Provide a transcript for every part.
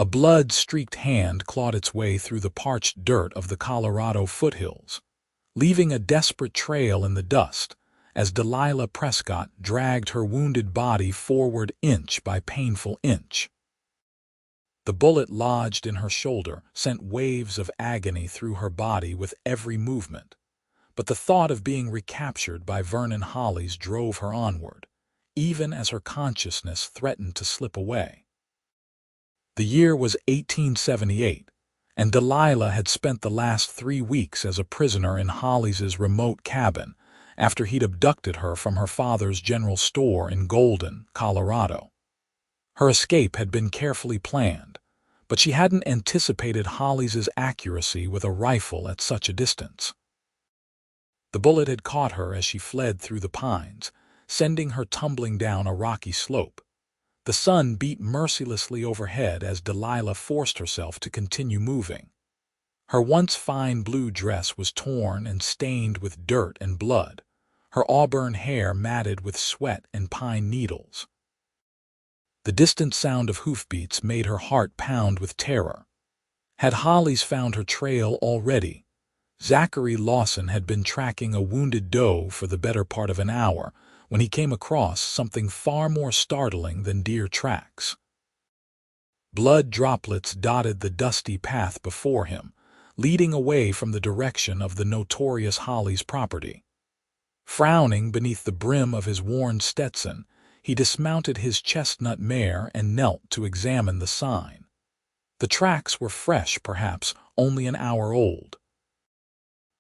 A blood-streaked hand clawed its way through the parched dirt of the Colorado foothills, leaving a desperate trail in the dust as Delilah Prescott dragged her wounded body forward inch by painful inch. The bullet lodged in her shoulder sent waves of agony through her body with every movement, but the thought of being recaptured by Vernon Hollis drove her onward, even as her consciousness threatened to slip away. The year was 1878, and Delilah had spent the last 3 weeks as a prisoner in Hollis's remote cabin after he'd abducted her from her father's general store in Golden, Colorado. Her escape had been carefully planned, but she hadn't anticipated Hollis's accuracy with a rifle at such a distance. The bullet had caught her as she fled through the pines, sending her tumbling down a rocky slope. The sun beat mercilessly overhead as Delilah forced herself to continue moving. Her once fine blue dress was torn and stained with dirt and blood, her auburn hair matted with sweat and pine needles. The distant sound of hoofbeats made her heart pound with terror. Had Hollis found her trail already? Zachary Lawson had been tracking a wounded doe for the better part of an hour when he came across something far more startling than deer tracks. Blood droplets dotted the dusty path before him, leading away from the direction of the notorious Hollis property. Frowning beneath the brim of his worn Stetson, he dismounted his chestnut mare and knelt to examine the sign. The tracks were fresh, perhaps only an hour old.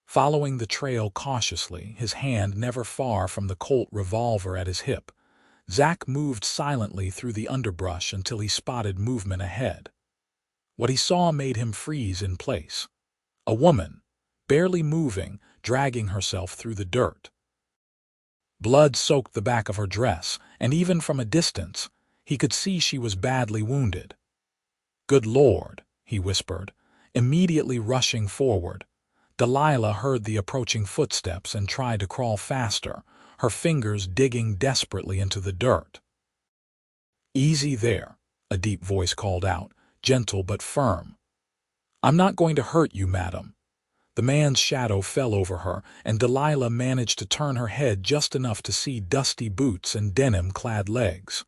Following the trail cautiously, his hand never far from the Colt revolver at his hip, Zach moved silently through the underbrush until he spotted movement ahead. What he saw made him freeze in place. A woman, barely moving, dragging herself through the dirt. Blood soaked the back of her dress, and even from a distance, he could see she was badly wounded. "Good Lord," he whispered, immediately rushing forward. Delilah heard the approaching footsteps and tried to crawl faster, her fingers digging desperately into the dirt. "Easy there," a deep voice called out, gentle but firm. "I'm not going to hurt you, madam." The man's shadow fell over her, and Delilah managed to turn her head just enough to see dusty boots and denim-clad legs.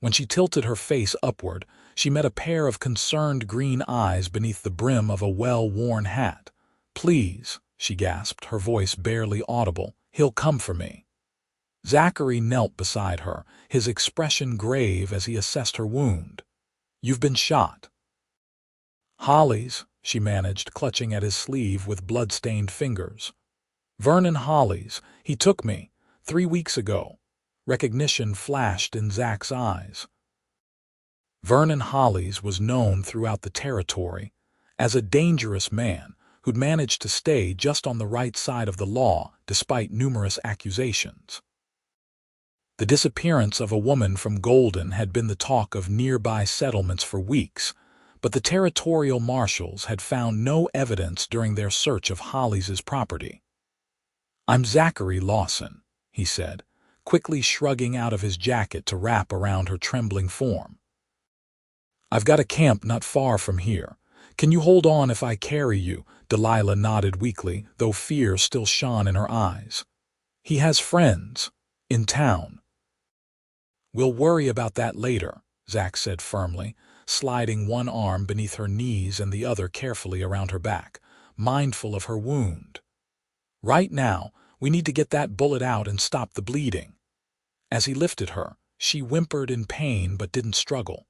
When she tilted her face upward, she met a pair of concerned green eyes beneath the brim of a well-worn hat. "Please," she gasped, her voice barely audible, "he'll come for me." Zachary knelt beside her, his expression grave as he assessed her wound. "You've been shot." "Hollis," she managed, clutching at his sleeve with blood-stained fingers. "Vernon Hollis. He took me 3 weeks ago." Recognition flashed in Zach's eyes. Vernon Hollis was known throughout the territory as a dangerous man who'd managed to stay just on the right side of the law despite numerous accusations. The disappearance of a woman from Golden had been the talk of nearby settlements for weeks, but the territorial marshals had found no evidence during their search of Hollis's property. "I'm Zachary Lawson," he said, quickly shrugging out of his jacket to wrap around her trembling form. "I've got a camp not far from here. Can you hold on if I carry you?" Delilah nodded weakly, though fear still shone in her eyes. "He has friends in town." "We'll worry about that later," Zach said firmly, sliding one arm beneath her knees and the other carefully around her back, mindful of her wound. "Right now, we need to get that bullet out and stop the bleeding." As he lifted her, she whimpered in pain but didn't struggle.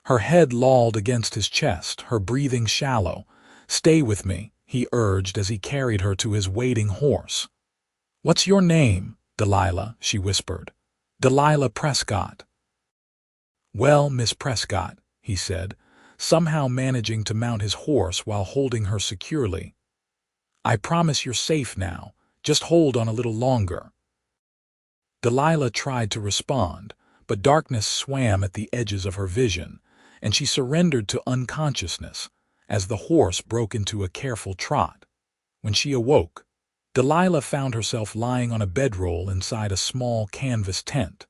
Her head lolled against his chest, her breathing shallow. "Stay with me," he urged as he carried her to his waiting horse. "What's your name, Delilah?" she whispered. "Delilah Prescott." "Well, Miss Prescott," he said, somehow managing to mount his horse while holding her securely. "I promise you're safe now. Just hold on a little longer." Delilah tried to respond, but darkness swam at the edges of her vision, and she surrendered to unconsciousness as the horse broke into a careful trot. When she awoke, Delilah found herself lying on a bedroll inside a small canvas tent.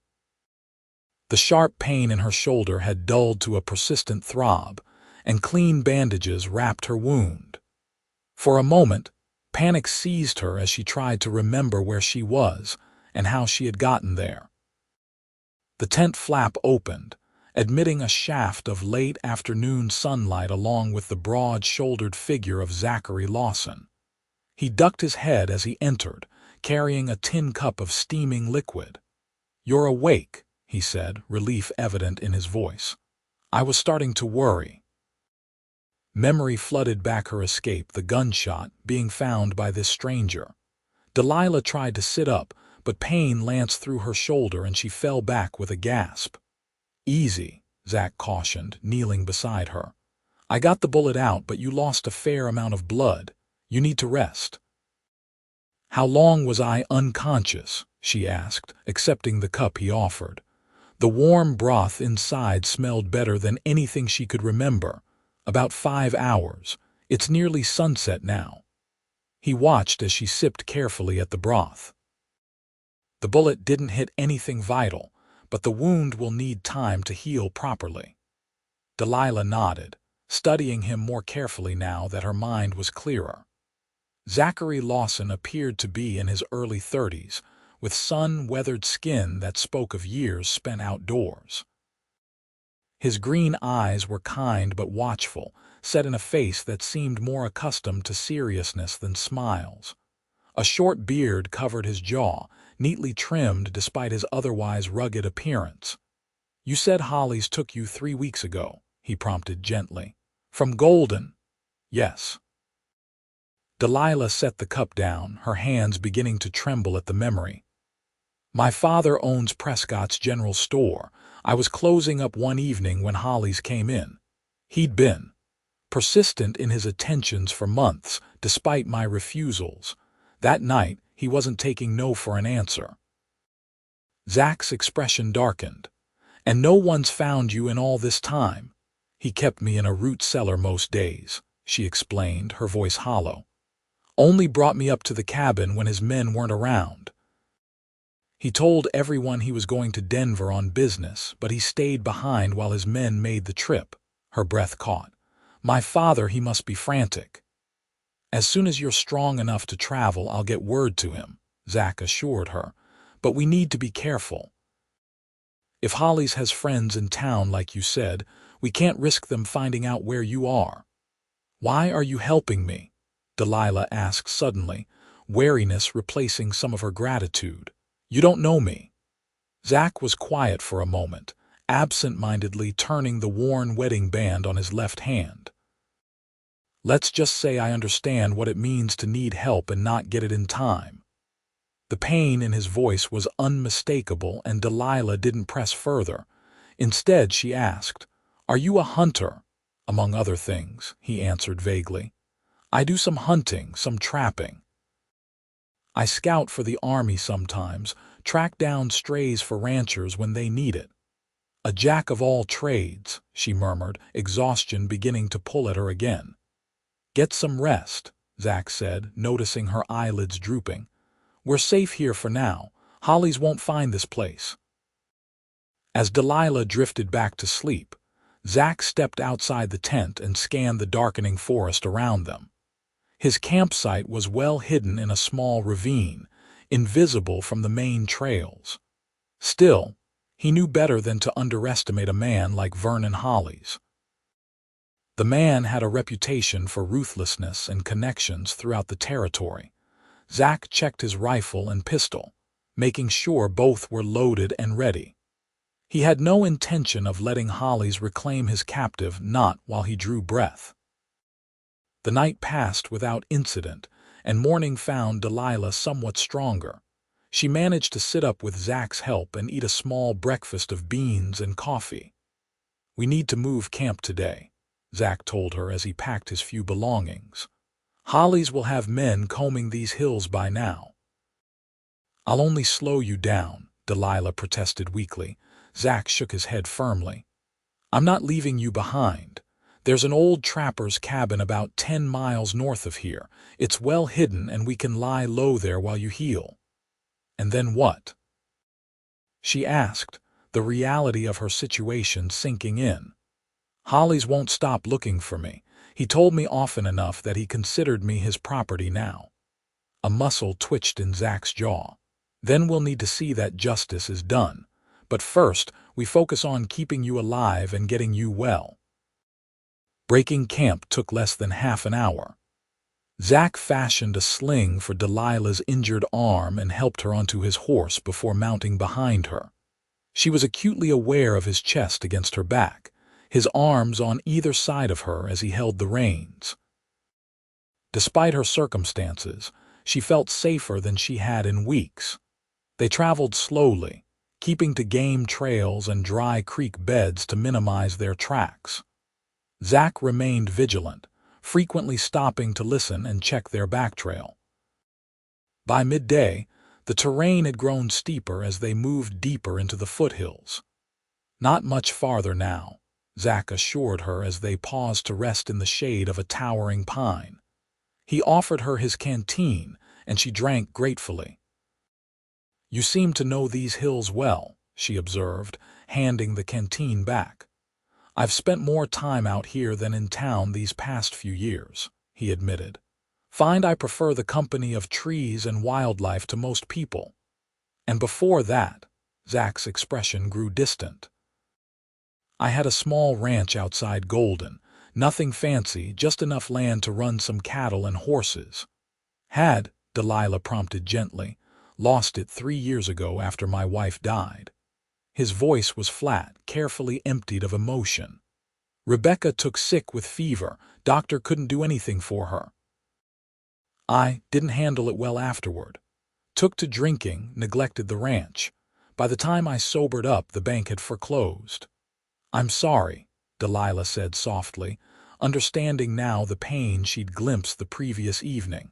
The sharp pain in her shoulder had dulled to a persistent throb, and clean bandages wrapped her wound. For a moment, panic seized her as she tried to remember where she was and how she had gotten there. The tent flap opened, admitting a shaft of late afternoon sunlight along with the broad-shouldered figure of Zachary Lawson. He ducked his head as he entered, carrying a tin cup of steaming liquid. "You're awake," he said, relief evident in his voice. "I was starting to worry." Memory flooded back her escape, the gunshot, being found by this stranger. Delilah tried to sit up, but pain lanced through her shoulder and she fell back with a gasp. "Easy," Zach cautioned, kneeling beside her. "I got the bullet out, but you lost a fair amount of blood. You need to rest." "How long was I unconscious?" she asked, accepting the cup he offered. The warm broth inside smelled better than anything she could remember. "About 5 hours. It's nearly sunset now." He watched as she sipped carefully at the broth. "The bullet didn't hit anything vital, but the wound will need time to heal properly." Delilah nodded, studying him more carefully now that her mind was clearer. Zachary Lawson appeared to be in his early 30s, with sun-weathered skin that spoke of years spent outdoors. His green eyes were kind but watchful, set in a face that seemed more accustomed to seriousness than smiles. A short beard covered his jaw, neatly trimmed despite his otherwise rugged appearance. "You said Hollis took you 3 weeks ago," he prompted gently. "From Golden?" "Yes." Delilah set the cup down, her hands beginning to tremble at the memory. "My father owns Prescott's general store. I was closing up one evening when Hollis came in. He'd been persistent in his attentions for months, despite my refusals. That night, he wasn't taking no for an answer." Zach's expression darkened. "And no one's found you in all this time?" "He kept me in a root cellar most days," she explained, her voice hollow. "Only brought me up to the cabin when his men weren't around. He told everyone he was going to Denver on business, but he stayed behind while his men made the trip." Her breath caught. "My father, he must be frantic." "As soon as you're strong enough to travel, I'll get word to him," Zach assured her. "But we need to be careful. If Hollis has friends in town like you said, we can't risk them finding out where you are." "Why are you helping me?" Delilah asked suddenly, wariness replacing some of her gratitude. "You don't know me." Zach was quiet for a moment, absent-mindedly turning the worn wedding band on his left hand. "Let's just say I understand what it means to need help and not get it in time." The pain in his voice was unmistakable, and Delilah didn't press further. Instead, she asked, "Are you a hunter?" "Among other things," he answered vaguely. "I do some hunting, some trapping. I scout for the army sometimes, track down strays for ranchers when they need it." "A jack of all trades," she murmured, exhaustion beginning to pull at her again. "Get some rest," Zach said, noticing her eyelids drooping. "We're safe here for now. Hollis won't find this place." As Delilah drifted back to sleep, Zach stepped outside the tent and scanned the darkening forest around them. His campsite was well hidden in a small ravine, invisible from the main trails. Still, he knew better than to underestimate a man like Vernon Hollis. The man had a reputation for ruthlessness and connections throughout the territory. Zach checked his rifle and pistol, making sure both were loaded and ready. He had no intention of letting Hollis reclaim his captive, not while he drew breath. The night passed without incident, and morning found Delilah somewhat stronger. She managed to sit up with Zach's help and eat a small breakfast of beans and coffee. "We need to move camp today," Zach told her as he packed his few belongings. "Hollis will have men combing these hills by now." "I'll only slow you down," Delilah protested weakly. Zach shook his head firmly. "I'm not leaving you behind. There's an old trapper's cabin about 10 miles north of here. It's well hidden and we can lie low there while you heal." "And then what?" she asked, the reality of her situation sinking in. "Hollis won't stop looking for me. He told me often enough that he considered me his property now." A muscle twitched in Zach's jaw. "Then we'll need to see that justice is done. But first, we focus on keeping you alive and getting you well." Breaking camp took less than half an hour. Zach fashioned a sling for Delilah's injured arm and helped her onto his horse before mounting behind her. She was acutely aware of his chest against her back, his arms on either side of her as he held the reins. Despite her circumstances, she felt safer than she had in weeks. They traveled slowly, keeping to game trails and dry creek beds to minimize their tracks. Zach remained vigilant, frequently stopping to listen and check their backtrail. By midday, the terrain had grown steeper as they moved deeper into the foothills. "Not much farther now," Zach assured her as they paused to rest in the shade of a towering pine. He offered her his canteen, and she drank gratefully. "You seem to know these hills well," she observed, handing the canteen back. "I've spent more time out here than in town these past few years," he admitted. "Find I prefer the company of trees and wildlife to most people." And before that, Zach's expression grew distant. "I had a small ranch outside Golden, nothing fancy, just enough land to run some cattle and horses." "Had," Delilah prompted gently, "lost it 3 years ago after my wife died." His voice was flat, carefully emptied of emotion. "Rebecca took sick with fever. Doctor couldn't do anything for her. I didn't handle it well afterward. Took to drinking, neglected the ranch. By the time I sobered up, the bank had foreclosed." "I'm sorry," Delilah said softly, understanding now the pain she'd glimpsed the previous evening.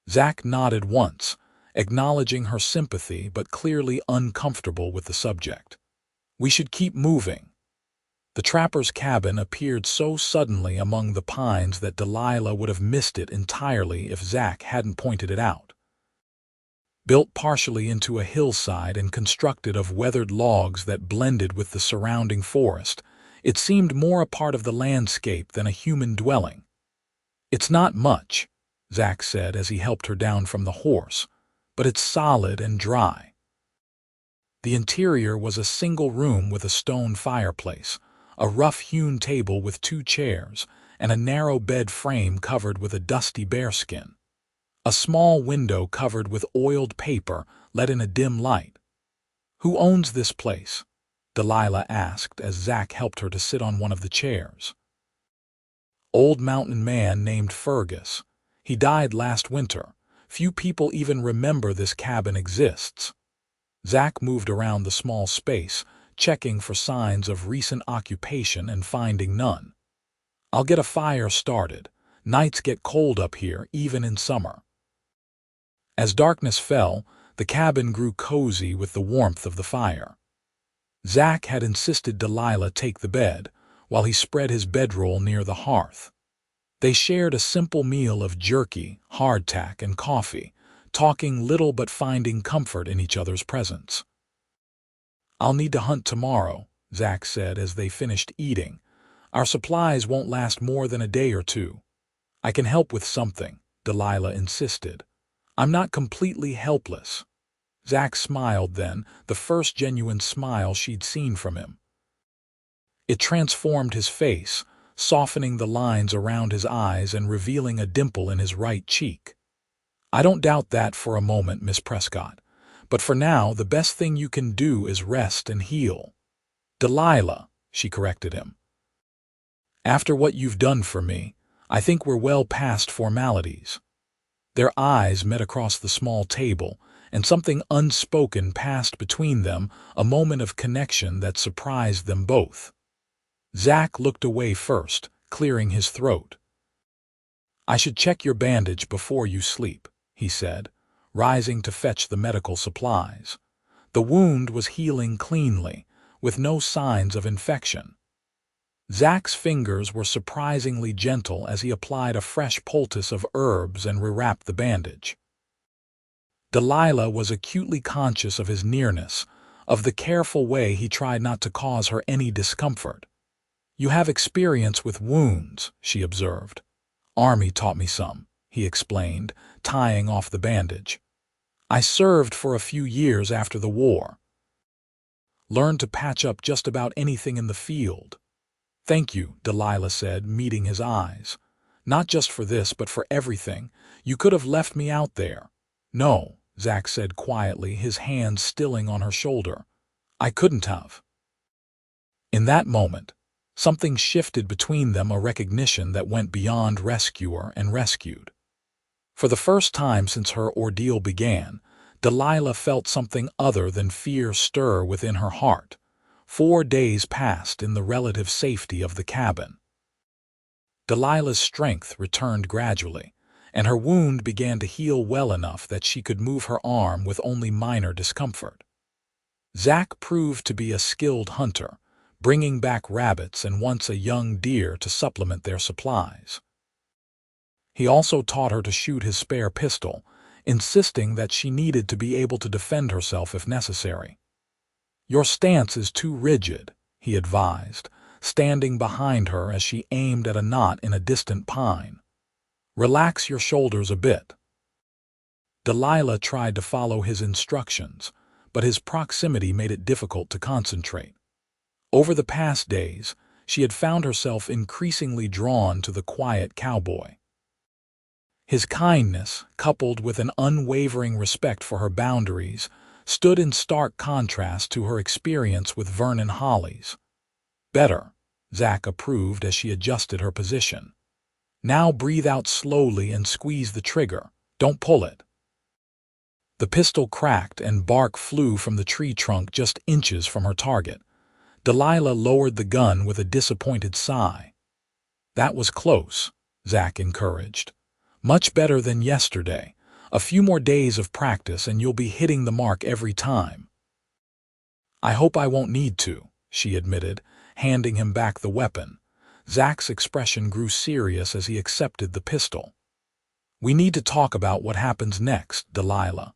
Zach nodded once, acknowledging her sympathy but clearly uncomfortable with the subject. "We should keep moving." The trapper's cabin appeared so suddenly among the pines that Delilah would have missed it entirely if Zach hadn't pointed it out. Built partially into a hillside and constructed of weathered logs that blended with the surrounding forest, it seemed more a part of the landscape than a human dwelling. "It's not much," Zach said as he helped her down from the horse, "but it's solid and dry." The interior was a single room with a stone fireplace, a rough-hewn table with 2 chairs, and a narrow bed frame covered with a dusty bearskin. A small window covered with oiled paper let in a dim light. "Who owns this place?" Delilah asked as Zach helped her to sit on one of the chairs. "Old mountain man named Fergus. He died last winter. Few people even remember this cabin exists." Zach moved around the small space, checking for signs of recent occupation and finding none. "I'll get a fire started. Nights get cold up here, even in summer." As darkness fell, the cabin grew cozy with the warmth of the fire. Zach had insisted Delilah take the bed, while he spread his bedroll near the hearth. They shared a simple meal of jerky, hardtack, and coffee, talking little but finding comfort in each other's presence. "I'll need to hunt tomorrow," Zach said as they finished eating. "Our supplies won't last more than a day or 2. "I can help with something," Delilah insisted. "I'm not completely helpless." Zach smiled then, the first genuine smile she'd seen from him. It transformed his face, softening the lines around his eyes and revealing a dimple in his right cheek. "I don't doubt that for a moment, Miss Prescott. But for now, the best thing you can do is rest and heal." "Delilah," she corrected him. "After what you've done for me, I think we're well past formalities." Their eyes met across the small table, and something unspoken passed between them, a moment of connection that surprised them both. Zach looked away first, clearing his throat. "I should check your bandage before you sleep," he said, rising to fetch the medical supplies. The wound was healing cleanly, with no signs of infection. Zach's fingers were surprisingly gentle as he applied a fresh poultice of herbs and rewrapped the bandage. Delilah was acutely conscious of his nearness, of the careful way he tried not to cause her any discomfort. "You have experience with wounds," she observed. "Army taught me some," he explained, tying off the bandage. "I served for a few years after the war. Learned to patch up just about anything in the field." "Thank you," Delilah said, meeting his eyes. "Not just for this, but for everything. You could have left me out there." "No," Zach said quietly, his hand stilling on her shoulder. "I couldn't have." In that moment, something shifted between them, a recognition that went beyond rescuer and rescued. For the first time since her ordeal began, Delilah felt something other than fear stir within her heart. 4 days passed in the relative safety of the cabin. Delilah's strength returned gradually, and her wound began to heal well enough that she could move her arm with only minor discomfort. Zach proved to be a skilled hunter, bringing back rabbits and once a young deer to supplement their supplies. He also taught her to shoot his spare pistol, insisting that she needed to be able to defend herself if necessary. "Your stance is too rigid," he advised, standing behind her as she aimed at a knot in a distant pine. "Relax your shoulders a bit." Delilah tried to follow his instructions, but his proximity made it difficult to concentrate. Over the past days, she had found herself increasingly drawn to the quiet cowboy. His kindness, coupled with an unwavering respect for her boundaries, stood in stark contrast to her experience with Vernon Hollis. "Better," Zach approved as she adjusted her position. "Now breathe out slowly and squeeze the trigger. Don't pull it." The pistol cracked and bark flew from the tree trunk just inches from her target. Delilah lowered the gun with a disappointed sigh. "That was close," Zach encouraged. "Much better than yesterday. A few more days of practice and you'll be hitting the mark every time." "I hope I won't need to," she admitted, handing him back the weapon. Zach's expression grew serious as he accepted the pistol. "We need to talk about what happens next, Delilah.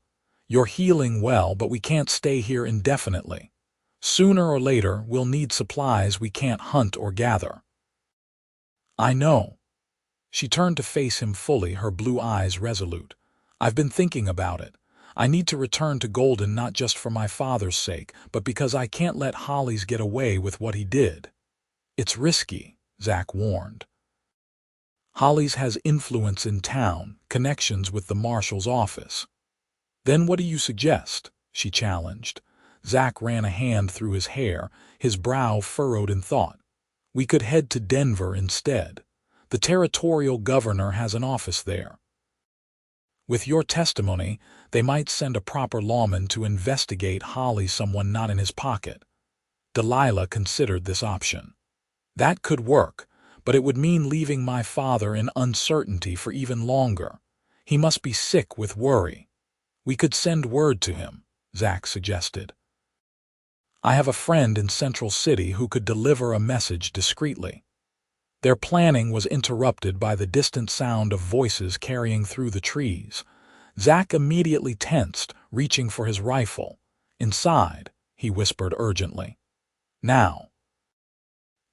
You're healing well, but we can't stay here indefinitely. Sooner or later, we'll need supplies we can't hunt or gather." "I know." She turned to face him fully, her blue eyes resolute. "I've been thinking about it. I need to return to Golden not just for my father's sake, but because I can't let Hollis get away with what he did." "It's risky," Zach warned. "Hollis has influence in town, connections with the marshal's office." "Then what do you suggest?" she challenged. Zach ran a hand through his hair, his brow furrowed in thought. "We could head to Denver instead. The territorial governor has an office there. With your testimony, they might send a proper lawman to investigate Hollis, someone not in his pocket." Delilah considered this option. "That could work, but it would mean leaving my father in uncertainty for even longer. He must be sick with worry." "We could send word to him," Zach suggested. "I have a friend in Central City who could deliver a message discreetly." Their planning was interrupted by the distant sound of voices carrying through the trees. Zach immediately tensed, reaching for his rifle. "Inside," he whispered urgently. "Now."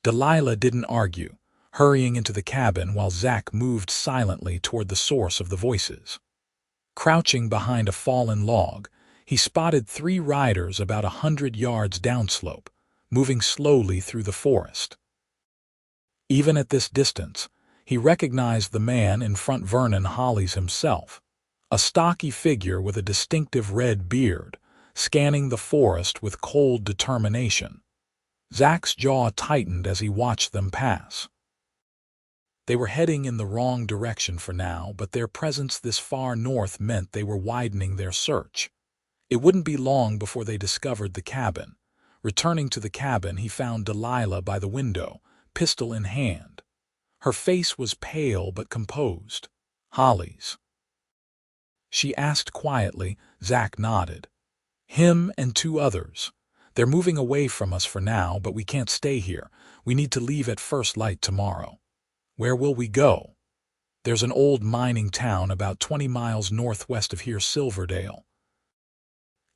Delilah didn't argue, hurrying into the cabin while Zach moved silently toward the source of the voices. Crouching behind a fallen log, he spotted 3 riders about 100 yards downslope, moving slowly through the forest. Even at this distance, he recognized the man in front, Vernon Hollis himself, a stocky figure with a distinctive red beard, scanning the forest with cold determination. Zach's jaw tightened as he watched them pass. They were heading in the wrong direction for now, but their presence this far north meant they were widening their search. It wouldn't be long before they discovered the cabin. Returning to the cabin, he found Delilah by the window, pistol in hand. Her face was pale but composed. "Hollis?" she asked quietly. Zach nodded. "Him and 2 others. They're moving away from us for now, but we can't stay here. We need to leave at first light tomorrow." "Where will we go?" "There's an old mining town about 20 miles northwest of here, Silverdale."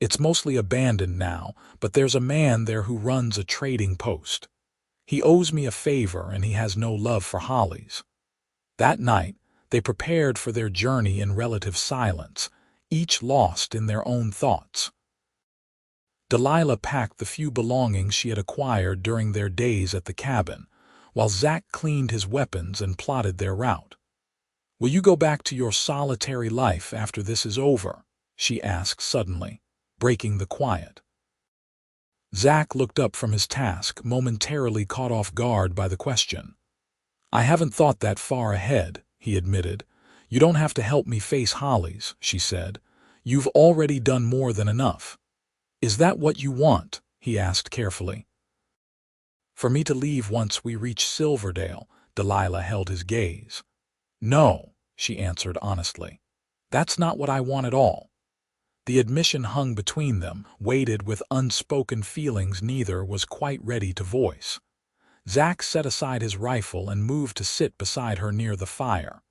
It's mostly abandoned now, but there's a man there who runs a trading post. He owes me a favor and he has no love for Hollies." That night, they prepared for their journey in relative silence, each lost in their own thoughts. Delilah packed the few belongings she had acquired during their days at the cabin, while Zach cleaned his weapons and plotted their route. "Will you go back to your solitary life after this is over?" she asked suddenly, breaking the quiet. Zach looked up from his task, momentarily caught off guard by the question. "I haven't thought that far ahead," he admitted. "You don't have to help me face Hollies," she said. "You've already done more than enough." "Is that what you want?" he asked carefully. "For me to leave once we reach Silverdale," Delilah held his gaze. "No," she answered honestly. "That's not what I want at all." The admission hung between them, weighted with unspoken feelings neither was quite ready to voice. Zach set aside his rifle and moved to sit beside her near the fire.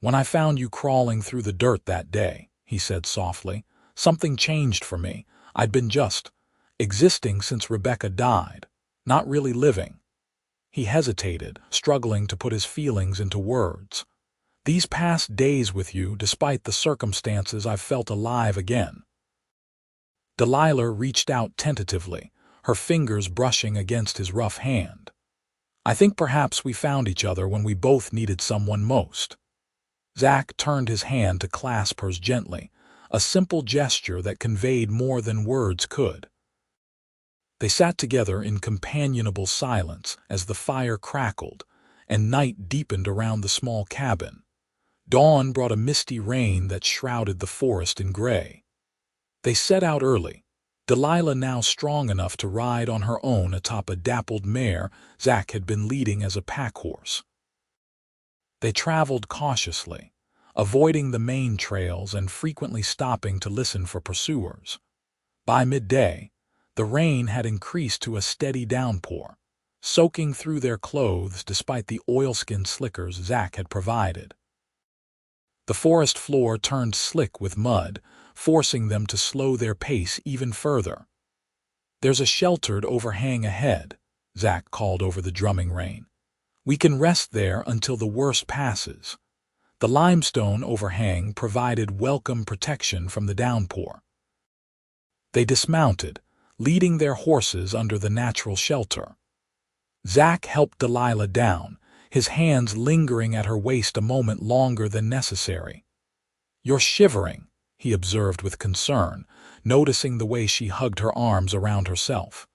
"When I found you crawling through the dirt that day," he said softly, "something changed for me. I'd been just existing since Rebecca died, not really living." He hesitated, struggling to put his feelings into words. "These past days with you, despite the circumstances, I've felt alive again." Delilah reached out tentatively, her fingers brushing against his rough hand. "I think perhaps we found each other when we both needed someone most." Zach turned his hand to clasp hers gently, a simple gesture that conveyed more than words could. They sat together in companionable silence as the fire crackled and night deepened around the small cabin. Dawn brought a misty rain that shrouded the forest in gray. They set out early, Delilah now strong enough to ride on her own atop a dappled mare Zach had been leading as a pack horse. They traveled cautiously, avoiding the main trails and frequently stopping to listen for pursuers. By midday, the rain had increased to a steady downpour, soaking through their clothes despite the oilskin slickers Zach had provided. The forest floor turned slick with mud, forcing them to slow their pace even further. "There's a sheltered overhang ahead," Zach called over the drumming rain. "We can rest there until the worst passes." The limestone overhang provided welcome protection from the downpour. They dismounted, leading their horses under the natural shelter. Zach helped Delilah down, his hands lingering at her waist a moment longer than necessary. "You're shivering," he observed with concern, noticing the way she hugged her arms around herself.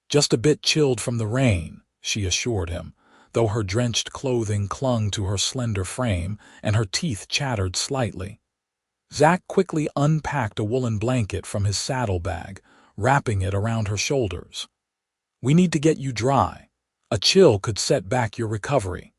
"Just a bit chilled from the rain," she assured him, though her drenched clothing clung to her slender frame and her teeth chattered slightly. Zach quickly unpacked a woolen blanket from his saddlebag, wrapping it around her shoulders. "We need to get you dry. A chill could set back your recovery."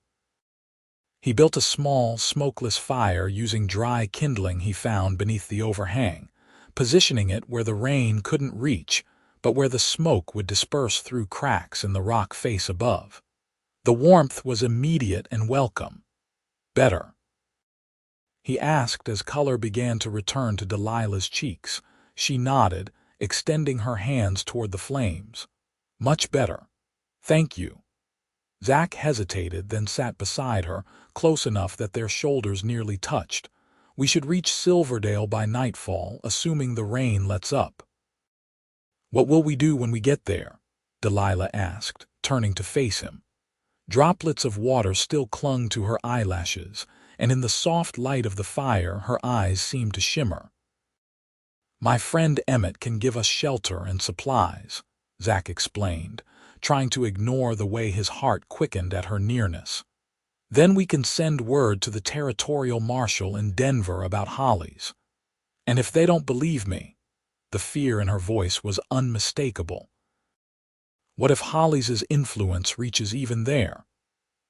He built a small, smokeless fire using dry kindling he found beneath the overhang, positioning it where the rain couldn't reach, but where the smoke would disperse through cracks in the rock face above. The warmth was immediate and welcome. "Better?" he asked as color began to return to Delilah's cheeks. She nodded, extending her hands toward the flames. "Much better. Thank you." Zach hesitated, then sat beside her, close enough that their shoulders nearly touched. "We should reach Silverdale by nightfall, assuming the rain lets up." "What will we do when we get there?" Delilah asked, turning to face him. Droplets of water still clung to her eyelashes, and in the soft light of the fire her eyes seemed to shimmer. "My friend Emmett can give us shelter and supplies," Zach explained, trying to ignore the way his heart quickened at her nearness. "Then we can send word to the territorial marshal in Denver about Hollies. And if they don't believe me," the fear in her voice was unmistakable. "What if Hollies' influence reaches even there?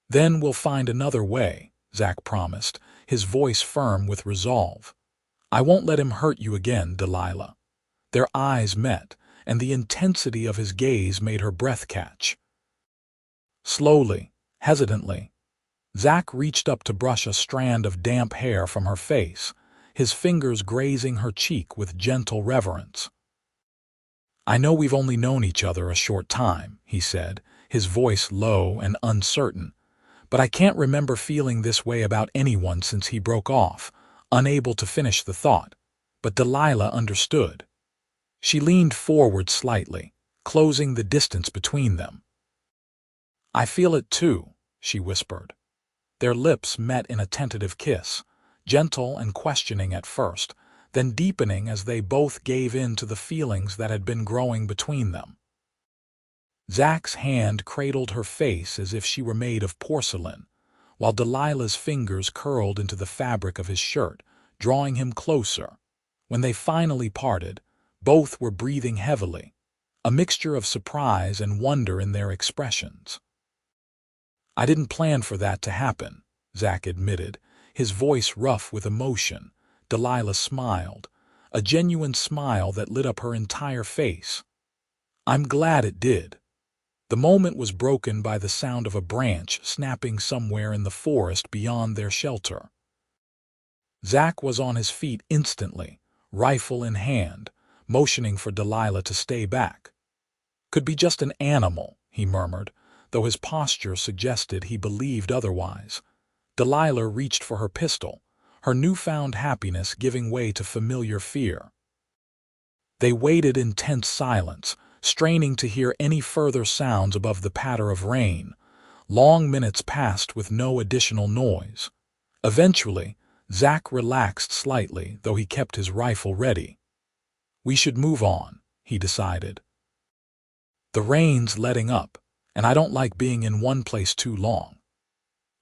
Then we'll find another way," Zach promised, his voice firm with resolve. "I won't let him hurt you again, Delilah." Their eyes met, and the intensity of his gaze made her breath catch. Slowly, hesitantly, Zach reached up to brush a strand of damp hair from her face, his fingers grazing her cheek with gentle reverence. "I know we've only known each other a short time," he said, his voice low and uncertain, "but I can't remember feeling this way about anyone since he broke off, unable to finish the thought. But Delilah understood. She leaned forward slightly, closing the distance between them. "I feel it too," she whispered. Their lips met in a tentative kiss, gentle and questioning at first, then deepening as they both gave in to the feelings that had been growing between them. Zach's hand cradled her face as if she were made of porcelain, while Delilah's fingers curled into the fabric of his shirt, drawing him closer. When they finally parted, both were breathing heavily, a mixture of surprise and wonder in their expressions. "I didn't plan for that to happen," Zach admitted, his voice rough with emotion. Delilah smiled, a genuine smile that lit up her entire face. "I'm glad it did." The moment was broken by the sound of a branch snapping somewhere in the forest beyond their shelter. Zach was on his feet instantly, rifle in hand, motioning for Delilah to stay back. "Could be just an animal," he murmured, though his posture suggested he believed otherwise. Delilah reached for her pistol, her newfound happiness giving way to familiar fear. They waited in tense silence, straining to hear any further sounds above the patter of rain. Long minutes passed with no additional noise. Eventually, Zach relaxed slightly, though he kept his rifle ready. "We should move on," he decided. "The rain's letting up, and I don't like being in one place too long."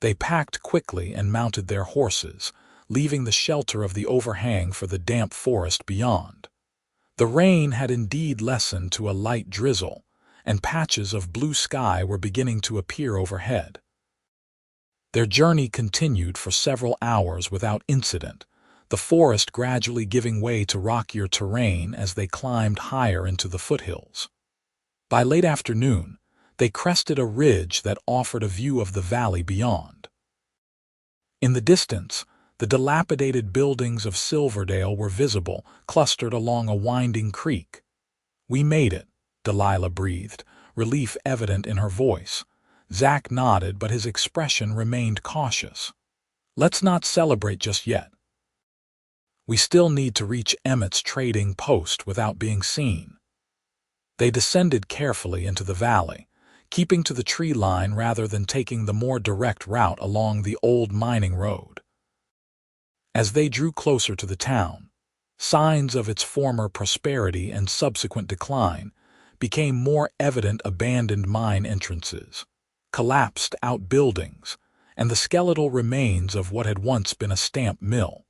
They packed quickly and mounted their horses, leaving the shelter of the overhang for the damp forest beyond. The rain had indeed lessened to a light drizzle, and patches of blue sky were beginning to appear overhead. Their journey continued for several hours without incident, the forest gradually giving way to rockier terrain as they climbed higher into the foothills. By late afternoon, they crested a ridge that offered a view of the valley beyond. In the distance, the dilapidated buildings of Silverdale were visible, clustered along a winding creek. "We made it," Delilah breathed, relief evident in her voice. Zach nodded, but his expression remained cautious. "Let's not celebrate just yet. We still need to reach Emmett's trading post without being seen." They descended carefully into the valley, keeping to the tree line rather than taking the more direct route along the old mining road. As they drew closer to the town, signs of its former prosperity and subsequent decline became more evident: abandoned mine entrances, collapsed outbuildings, and the skeletal remains of what had once been a stamp mill.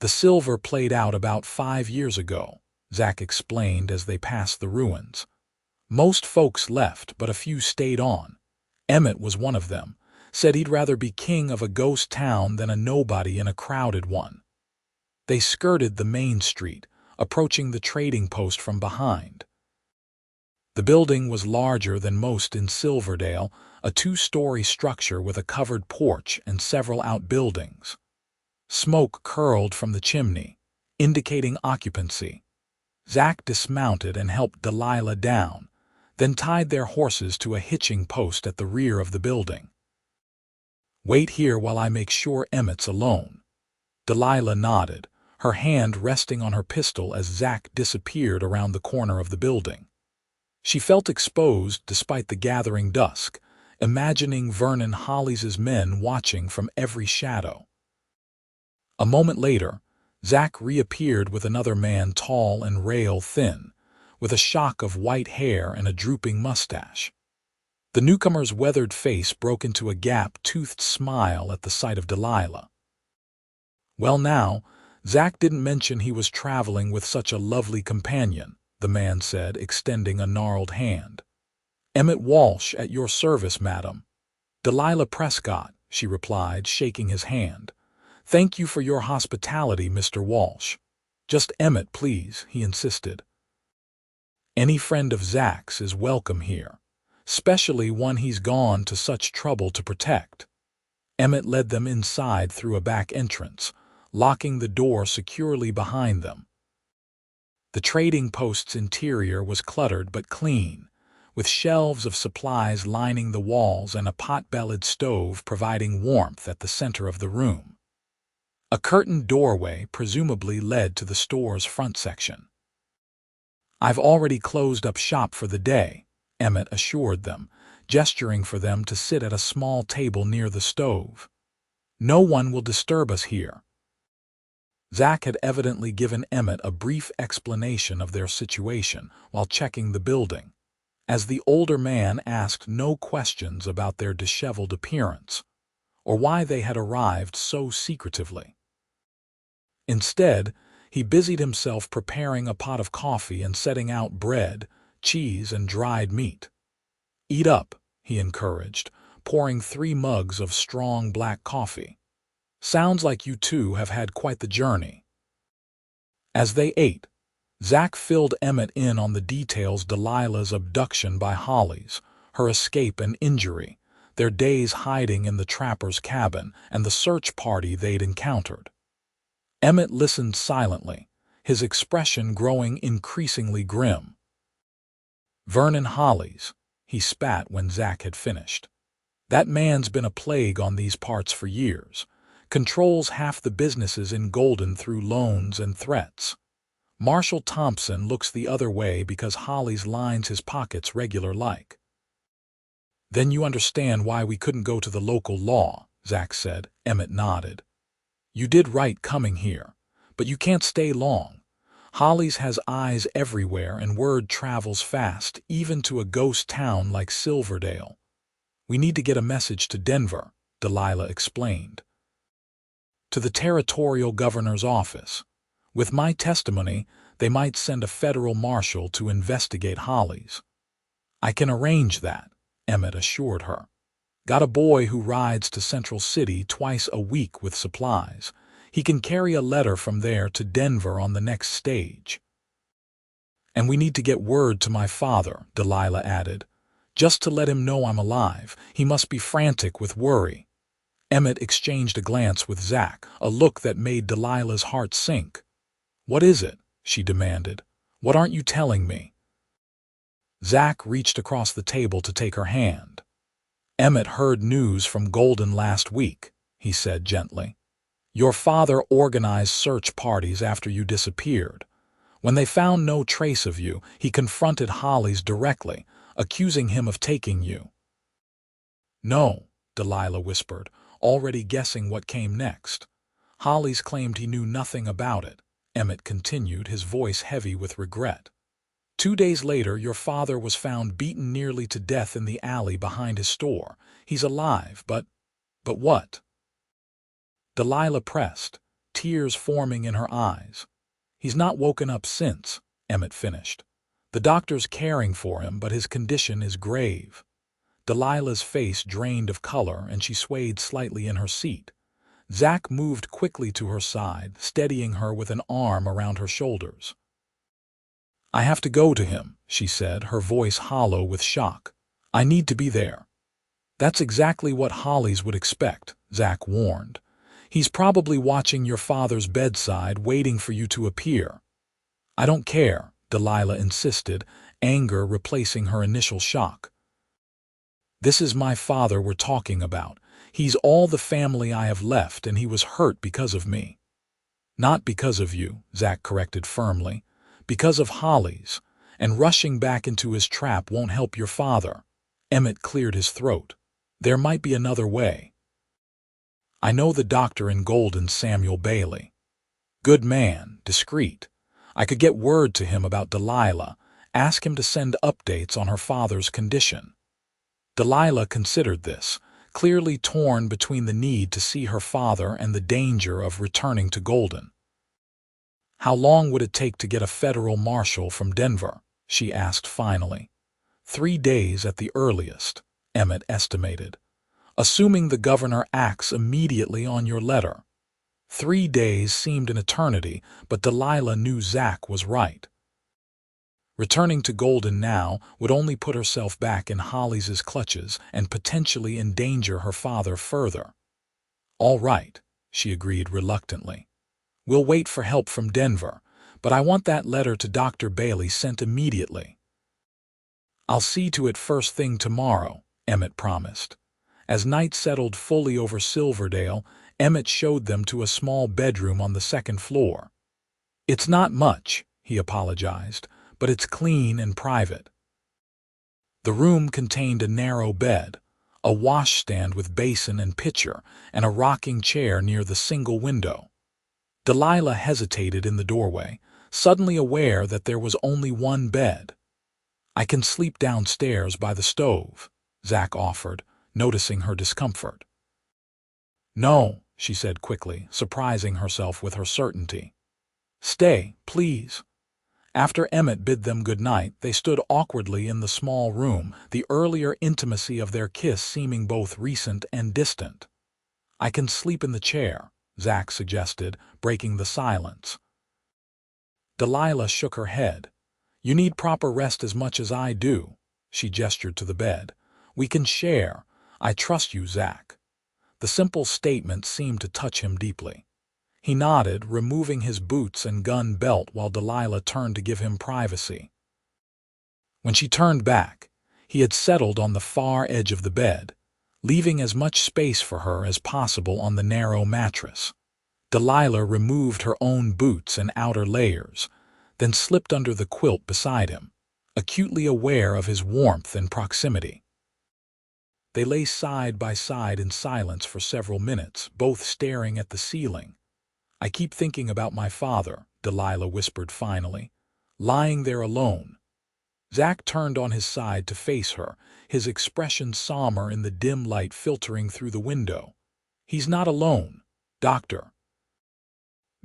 "The silver played out about 5 years ago," Zach explained as they passed the ruins. "Most folks left, but a few stayed on. Emmett was one of them, said he'd rather be king of a ghost town than a nobody in a crowded one." They skirted the main street, approaching the trading post from behind. The building was larger than most in Silverdale, a 2-story structure with a covered porch and several outbuildings. Smoke curled from the chimney, indicating occupancy. Zach dismounted and helped Delilah down, then tied their horses to a hitching post at the rear of the building. "Wait here while I make sure Emmett's alone." Delilah nodded, her hand resting on her pistol as Zach disappeared around the corner of the building. She felt exposed despite the gathering dusk, imagining Vernon Hollis's men watching from every shadow. A moment later, Zach reappeared with another man, tall and rail-thin, with a shock of white hair and a drooping mustache. The newcomer's weathered face broke into a gap-toothed smile at the sight of Delilah. "Well now, Zach didn't mention he was traveling with such a lovely companion," the man said, extending a gnarled hand. "Emmett Walsh, at your service, madam." "Delilah Prescott," she replied, shaking his hand. "Thank you for your hospitality, Mr. Walsh." "Just Emmett, please," he insisted. "Any friend of Zach's is welcome here, especially one he's gone to such trouble to protect." Emmett led them inside through a back entrance, locking the door securely behind them. The trading post's interior was cluttered but clean, with shelves of supplies lining the walls and a pot-bellied stove providing warmth at the center of the room. A curtained doorway presumably led to the store's front section. "I've already closed up shop for the day," Emmett assured them, gesturing for them to sit at a small table near the stove. "No one will disturb us here." Zach had evidently given Emmett a brief explanation of their situation while checking the building, as the older man asked no questions about their disheveled appearance or why they had arrived so secretively. Instead, he busied himself preparing a pot of coffee and setting out bread, cheese, and dried meat. "Eat up," he encouraged, pouring 3 mugs of strong black coffee. "Sounds like you two have had quite the journey." As they ate, Zach filled Emmett in on the details: Delilah's abduction by Hollis, her escape and injury, their days hiding in the trapper's cabin, and the search party they'd encountered. Emmett listened silently, his expression growing increasingly grim. "Vernon Hollis," he spat when Zach had finished. "That man's been a plague on these parts for years. Controls half the businesses in Golden through loans and threats. Marshall Thompson looks the other way because Hollis lines his pockets regular like." "Then you understand why we couldn't go to the local law," Zach said. Emmett nodded. "You did right coming here, but you can't stay long. Hollis has eyes everywhere and word travels fast, even to a ghost town like Silverdale. We need to get a message to Denver," Delilah explained. "To the territorial governor's office. With my testimony, they might send a federal marshal to investigate Hollis." "I can arrange that," Emmett assured her. "Got a boy who rides to Central City twice a week with supplies. He can carry a letter from there to Denver on the next stage." "And we need to get word to my father," Delilah added, "just to let him know I'm alive. He must be frantic with worry." Emmett exchanged a glance with Zach, a look that made Delilah's heart sink. "What is it?" she demanded. "What aren't you telling me?" Zach reached across the table to take her hand. "Emmett heard news from Golden last week," he said gently. "Your father organized search parties after you disappeared. When they found no trace of you, he confronted Hollis directly, accusing him of taking you." "No," Delilah whispered, already guessing what came next. "Hollis claimed he knew nothing about it," Emmett continued, his voice heavy with regret. "2 days later, your father was found beaten nearly to death in the alley behind his store. He's alive, but what?" Delilah pressed, tears forming in her eyes. "He's not woken up since," Emmett finished. "The doctor's caring for him, but his condition is grave." Delilah's face drained of color, and she swayed slightly in her seat. Zach moved quickly to her side, steadying her with an arm around her shoulders. "I have to go to him," she said, her voice hollow with shock. "I need to be there." "That's exactly what Hollis would expect," Zach warned. "He's probably watching your father's bedside, waiting for you to appear." "I don't care," Delilah insisted, anger replacing her initial shock. "This is my father we're talking about. He's all the family I have left, and he was hurt because of me." "Not because of you," Zach corrected firmly. "Because of Hollis, and rushing back into his trap won't help your father." Emmett cleared his throat. "There might be another way. I know the doctor in Golden, Samuel Bailey. Good man, discreet. I could get word to him about Delilah, ask him to send updates on her father's condition." Delilah considered this, clearly torn between the need to see her father and the danger of returning to Golden. "How long would it take to get a federal marshal from Denver?" she asked finally. 3 days at the earliest," Emmett estimated, "assuming the governor acts immediately on your letter." 3 days seemed an eternity, but Delilah knew Zach was right. Returning to Golden now would only put herself back in Hollis's clutches and potentially endanger her father further. "All right," she agreed reluctantly. We'll wait for help from Denver, but I want that letter to Dr. Bailey sent immediately. I'll see to it first thing tomorrow, Emmett promised. As night settled fully over Silverdale, Emmett showed them to a small bedroom on the second floor. It's not much, he apologized, but it's clean and private. The room contained a narrow bed, a washstand with basin and pitcher, and a rocking chair near the single window. Delilah hesitated in the doorway, suddenly aware that there was only one bed. I can sleep downstairs by the stove, Zach offered, noticing her discomfort. No, she said quickly, surprising herself with her certainty. Stay, please. After Emmett bid them good night, they stood awkwardly in the small room, the earlier intimacy of their kiss seeming both recent and distant. I can sleep in the chair, Zach suggested, breaking the silence. Delilah shook her head. You need proper rest as much as I do, she gestured to the bed. We can share. I trust you, Zach. The simple statement seemed to touch him deeply. He nodded, removing his boots and gun belt while Delilah turned to give him privacy. When she turned back, he had settled on the far edge of the bed, leaving as much space for her as possible on the narrow mattress. Delilah removed her own boots and outer layers, then slipped under the quilt beside him, acutely aware of his warmth and proximity. They lay side by side in silence for several minutes, both staring at the ceiling. I keep thinking about my father, Delilah whispered finally, lying there alone. Zach turned on his side to face her, his expression somber in the dim light filtering through the window. He's not alone, Doctor.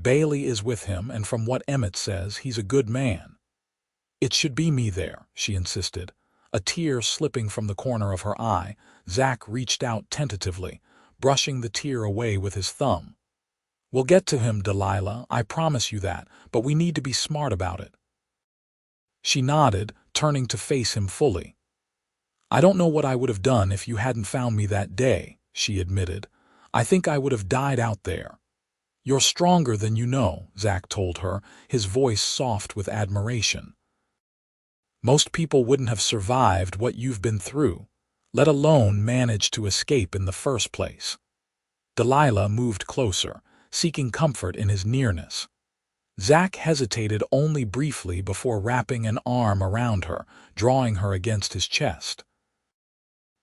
Bailey is with him, and from what Emmett says, he's a good man. It should be me there, she insisted. A tear slipping from the corner of her eye, Zach reached out tentatively, brushing the tear away with his thumb. We'll get to him, Delilah, I promise you that, but we need to be smart about it. She nodded, turning to face him fully. I don't know what I would have done if you hadn't found me that day, she admitted. I think I would have died out there. You're stronger than you know, Zach told her, his voice soft with admiration. Most people wouldn't have survived what you've been through, let alone manage to escape in the first place. Delilah moved closer, seeking comfort in his nearness. Zach hesitated only briefly before wrapping an arm around her, drawing her against his chest.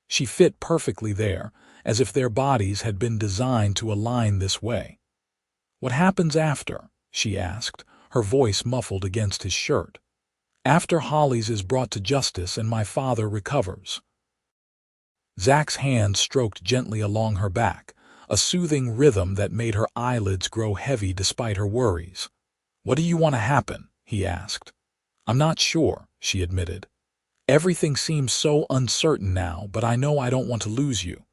She fit perfectly there, as if their bodies had been designed to align this way. What happens after? She asked, her voice muffled against his shirt. After Hollis is brought to justice and my father recovers. Zach's hand stroked gently along her back, a soothing rhythm that made her eyelids grow heavy despite her worries. What do you want to happen? He asked. I'm not sure, she admitted. Everything seems so uncertain now, but I know I don't want to lose you.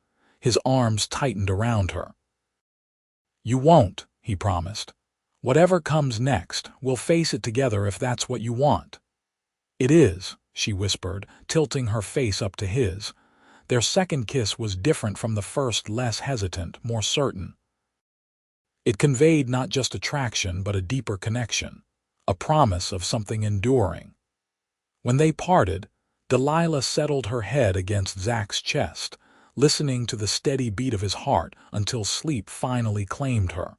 His arms tightened around her. You won't, he promised. Whatever comes next, we'll face it together if that's what you want. It is, she whispered, tilting her face up to his. Their second kiss was different from the first, less hesitant, more certain. It conveyed not just attraction but a deeper connection, a promise of something enduring. When they parted, Delilah settled her head against Zach's chest, listening to the steady beat of his heart until sleep finally claimed her.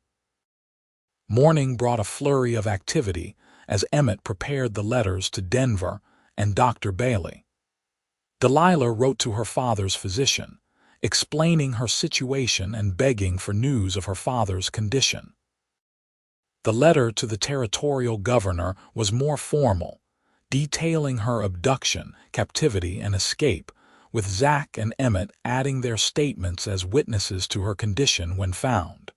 Morning brought a flurry of activity as Emmett prepared the letters to Denver and Dr. Bailey. Delilah wrote to her father's physician, explaining her situation and begging for news of her father's condition. The letter to the territorial governor was more formal, detailing her abduction, captivity, and escape, with Zach and Emmett adding their statements as witnesses to her condition when found.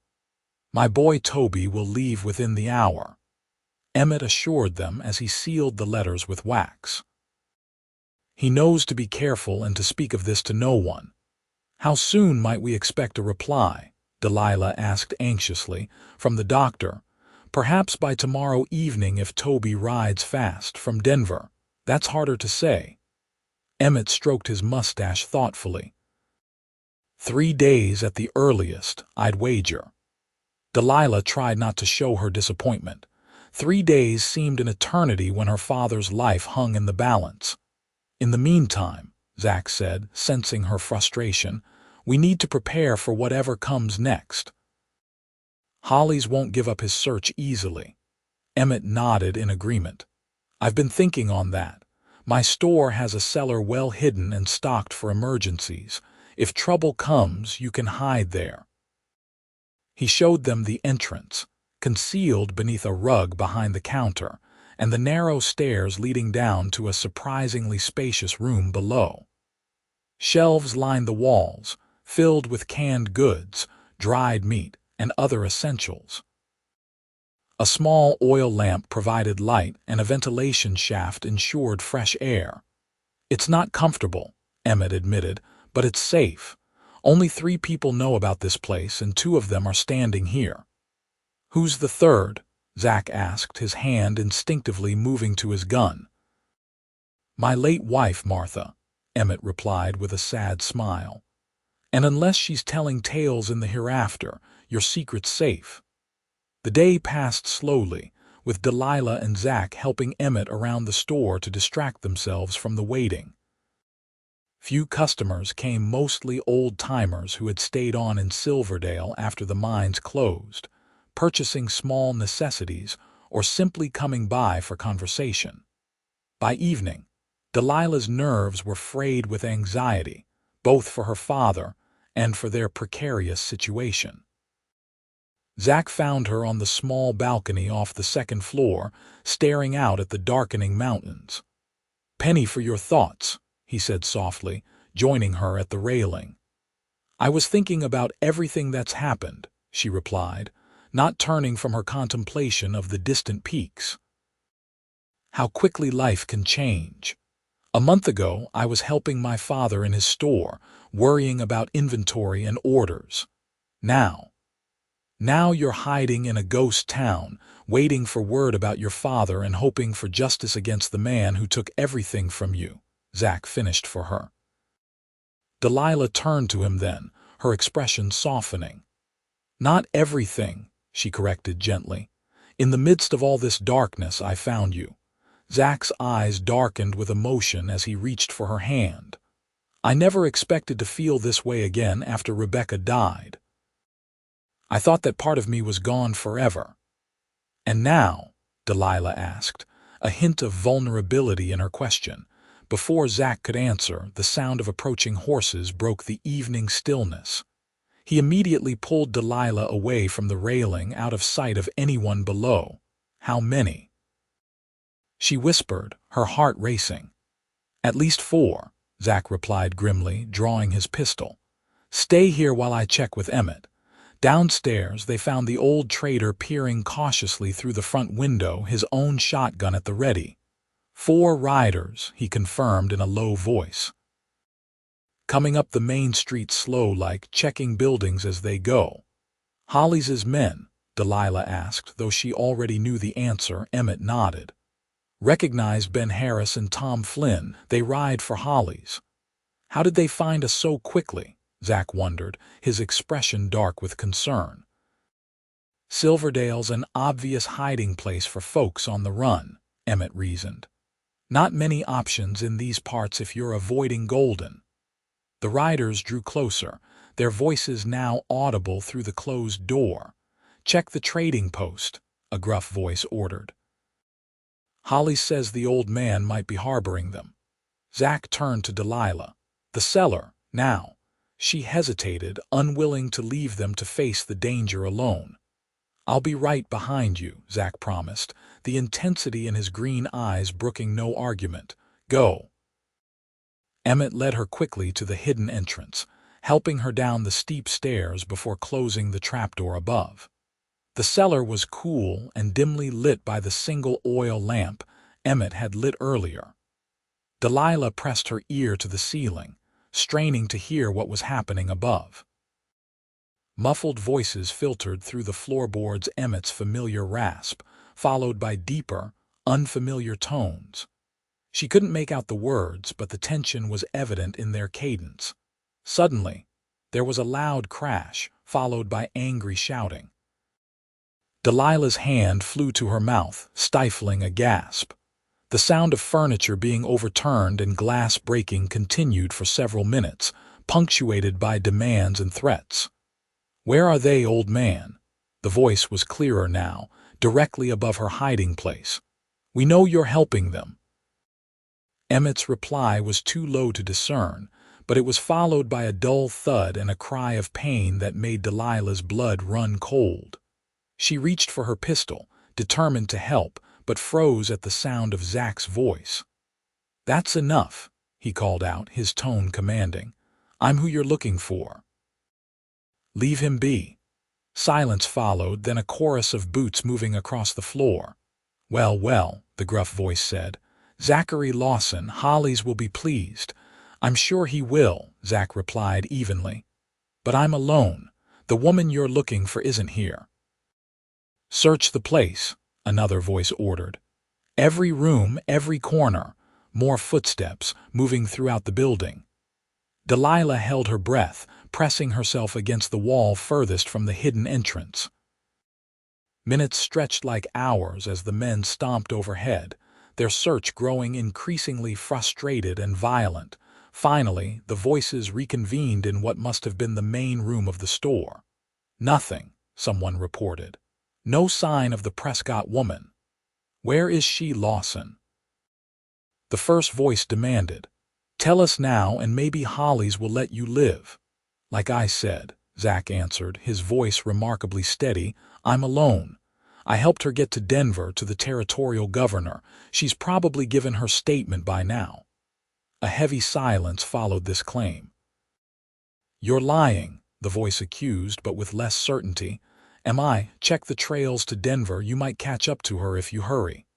My boy Toby will leave within the hour, Emmett assured them as he sealed the letters with wax. He knows to be careful and to speak of this to no one. How soon might we expect a reply? Delilah asked anxiously, from the doctor. Perhaps by tomorrow evening if Toby rides fast from Denver. That's harder to say. Emmett stroked his mustache thoughtfully. 3 days at the earliest, I'd wager. Delilah tried not to show her disappointment. 3 days seemed an eternity when her father's life hung in the balance. In the meantime, Zach said, sensing her frustration, we need to prepare for whatever comes next. Hollis won't give up his search easily. Emmett nodded in agreement. I've been thinking on that. My store has a cellar well hidden and stocked for emergencies. If trouble comes, you can hide there. He showed them the entrance, concealed beneath a rug behind the counter, and the narrow stairs leading down to a surprisingly spacious room below. Shelves lined the walls, filled with canned goods, dried meat, and other essentials. A small oil lamp provided light, and a ventilation shaft ensured fresh air. It's not comfortable, Emmett admitted, but it's safe. Only 3 people know about this place, and 2 of them are standing here. Who's the third? Zach asked, his hand instinctively moving to his gun. My late wife, Martha, Emmett replied with a sad smile. And unless she's telling tales in the hereafter, your secret's safe. The day passed slowly, with Delilah and Zach helping Emmett around the store to distract themselves from the waiting. Few customers came, mostly old-timers who had stayed on in Silverdale after the mines closed, purchasing small necessities or simply coming by for conversation. By evening, Delilah's nerves were frayed with anxiety, both for her father and for their precarious situation. Zach found her on the small balcony off the 2nd floor, staring out at the darkening mountains. "Penny for your thoughts," he said softly, joining her at the railing. "I was thinking about everything that's happened," she replied, not turning from her contemplation of the distant peaks. "How quickly life can change. A month ago, I was helping my father in his store, worrying about inventory and orders. Now you're hiding in a ghost town, waiting for word about your father and hoping for justice against the man who took everything from you," Zach finished for her. Delilah turned to him then, her expression softening. "Not everything," she corrected gently. "In the midst of all this darkness, I found you." Zach's eyes darkened with emotion as he reached for her hand. "I never expected to feel this way again after Rebecca died. I thought that part of me was gone forever." "And now?" Delilah asked, a hint of vulnerability in her question. Before Zach could answer, the sound of approaching horses broke the evening stillness. He immediately pulled Delilah away from the railing, out of sight of anyone below. "How many?" she whispered, her heart racing. "At least 4, Zach replied grimly, drawing his pistol. "Stay here while I check with Emmett." Downstairs, they found the old trader peering cautiously through the front window, his own shotgun at the ready. 4 riders, he confirmed in a low voice. "Coming up the main street slow-like, checking buildings as they go." "Hollis's men?" Delilah asked, though she already knew the answer. Emmett nodded. "Recognized Ben Harris and Tom Flynn. They ride for Hollis." "How did they find us so quickly?" Zach wondered, his expression dark with concern. "Silverdale's an obvious hiding place for folks on the run," Emmett reasoned. "Not many options in these parts if you're avoiding Golden." The riders drew closer, their voices now audible through the closed door. "Check the trading post," a gruff voice ordered. "Hollis says the old man might be harboring them." Zach turned to Delilah. "The cellar, now." She hesitated, unwilling to leave them to face the danger alone. "I'll be right behind you," Zach promised, the intensity in his green eyes brooking no argument. "Go." Emmett led her quickly to the hidden entrance, helping her down the steep stairs before closing the trapdoor above. The cellar was cool and dimly lit by the single oil lamp Emmett had lit earlier. Delilah pressed her ear to the ceiling, straining to hear what was happening above. Muffled voices filtered through the floorboards, Emmett's familiar rasp, followed by deeper, unfamiliar tones. She couldn't make out the words, but the tension was evident in their cadence. Suddenly, there was a loud crash, followed by angry shouting. Delilah's hand flew to her mouth, stifling a gasp. The sound of furniture being overturned and glass breaking continued for several minutes, punctuated by demands and threats. "Where are they, old man?" The voice was clearer now, directly above her hiding place. "We know you're helping them." Emmett's reply was too low to discern, but it was followed by a dull thud and a cry of pain that made Delilah's blood run cold. She reached for her pistol, determined to help, but froze at the sound of Zach's voice. "That's enough," he called out, his tone commanding. "I'm who you're looking for." "Leave him be." Silence followed, then a chorus of boots moving across the floor. "Well, well," the gruff voice said. "Zachary Lawson, Hollis will be pleased." "I'm sure he will," Zach replied evenly. "But I'm alone. The woman you're looking for isn't here." "Search the place," another voice ordered. "Every room, every corner." More footsteps, moving throughout the building. Delilah held her breath, pressing herself against the wall furthest from the hidden entrance. Minutes stretched like hours as the men stomped overhead, their search growing increasingly frustrated and violent. Finally, the voices reconvened in what must have been the main room of the store. "Nothing," someone reported. "No sign of the Prescott woman." "Where is she, Lawson?" The first voice demanded. "Tell us now and maybe Hollis will let you live." "Like I said," Zach answered, his voice remarkably steady, "I'm alone. I helped her get to Denver, to the territorial governor. She's probably given her statement by now." A heavy silence followed this claim. "You're lying," the voice accused, but with less certainty. "Am I? Check the trails to Denver. You might catch up to her if you hurry."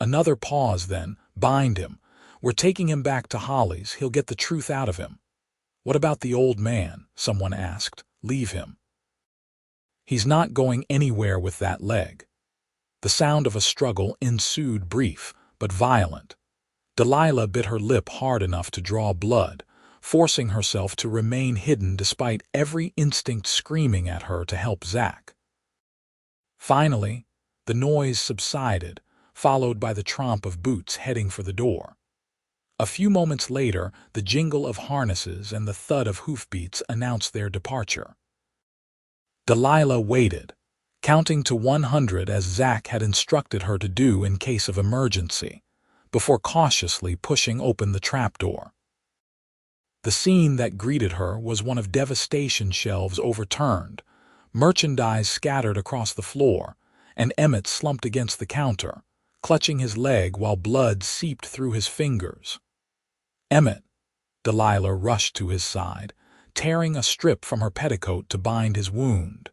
Another pause, then. "Bind him. We're taking him back to Hollis. He'll get the truth out of him." "What about the old man?" someone asked. "Leave him. He's not going anywhere with that leg." The sound of a struggle ensued, brief but violent. Delilah bit her lip hard enough to draw blood, forcing herself to remain hidden despite every instinct screaming at her to help Zach. Finally, the noise subsided, followed by the tramp of boots heading for the door. A few moments later, the jingle of harnesses and the thud of hoofbeats announced their departure. Delilah waited, counting to 100 as Zach had instructed her to do in case of emergency, before cautiously pushing open the trapdoor. The scene that greeted her was one of devastation: shelves overturned, merchandise scattered across the floor, and Emmett slumped against the counter, clutching his leg while blood seeped through his fingers. "Emmett!" Delilah rushed to his side, tearing a strip from her petticoat to bind his wound.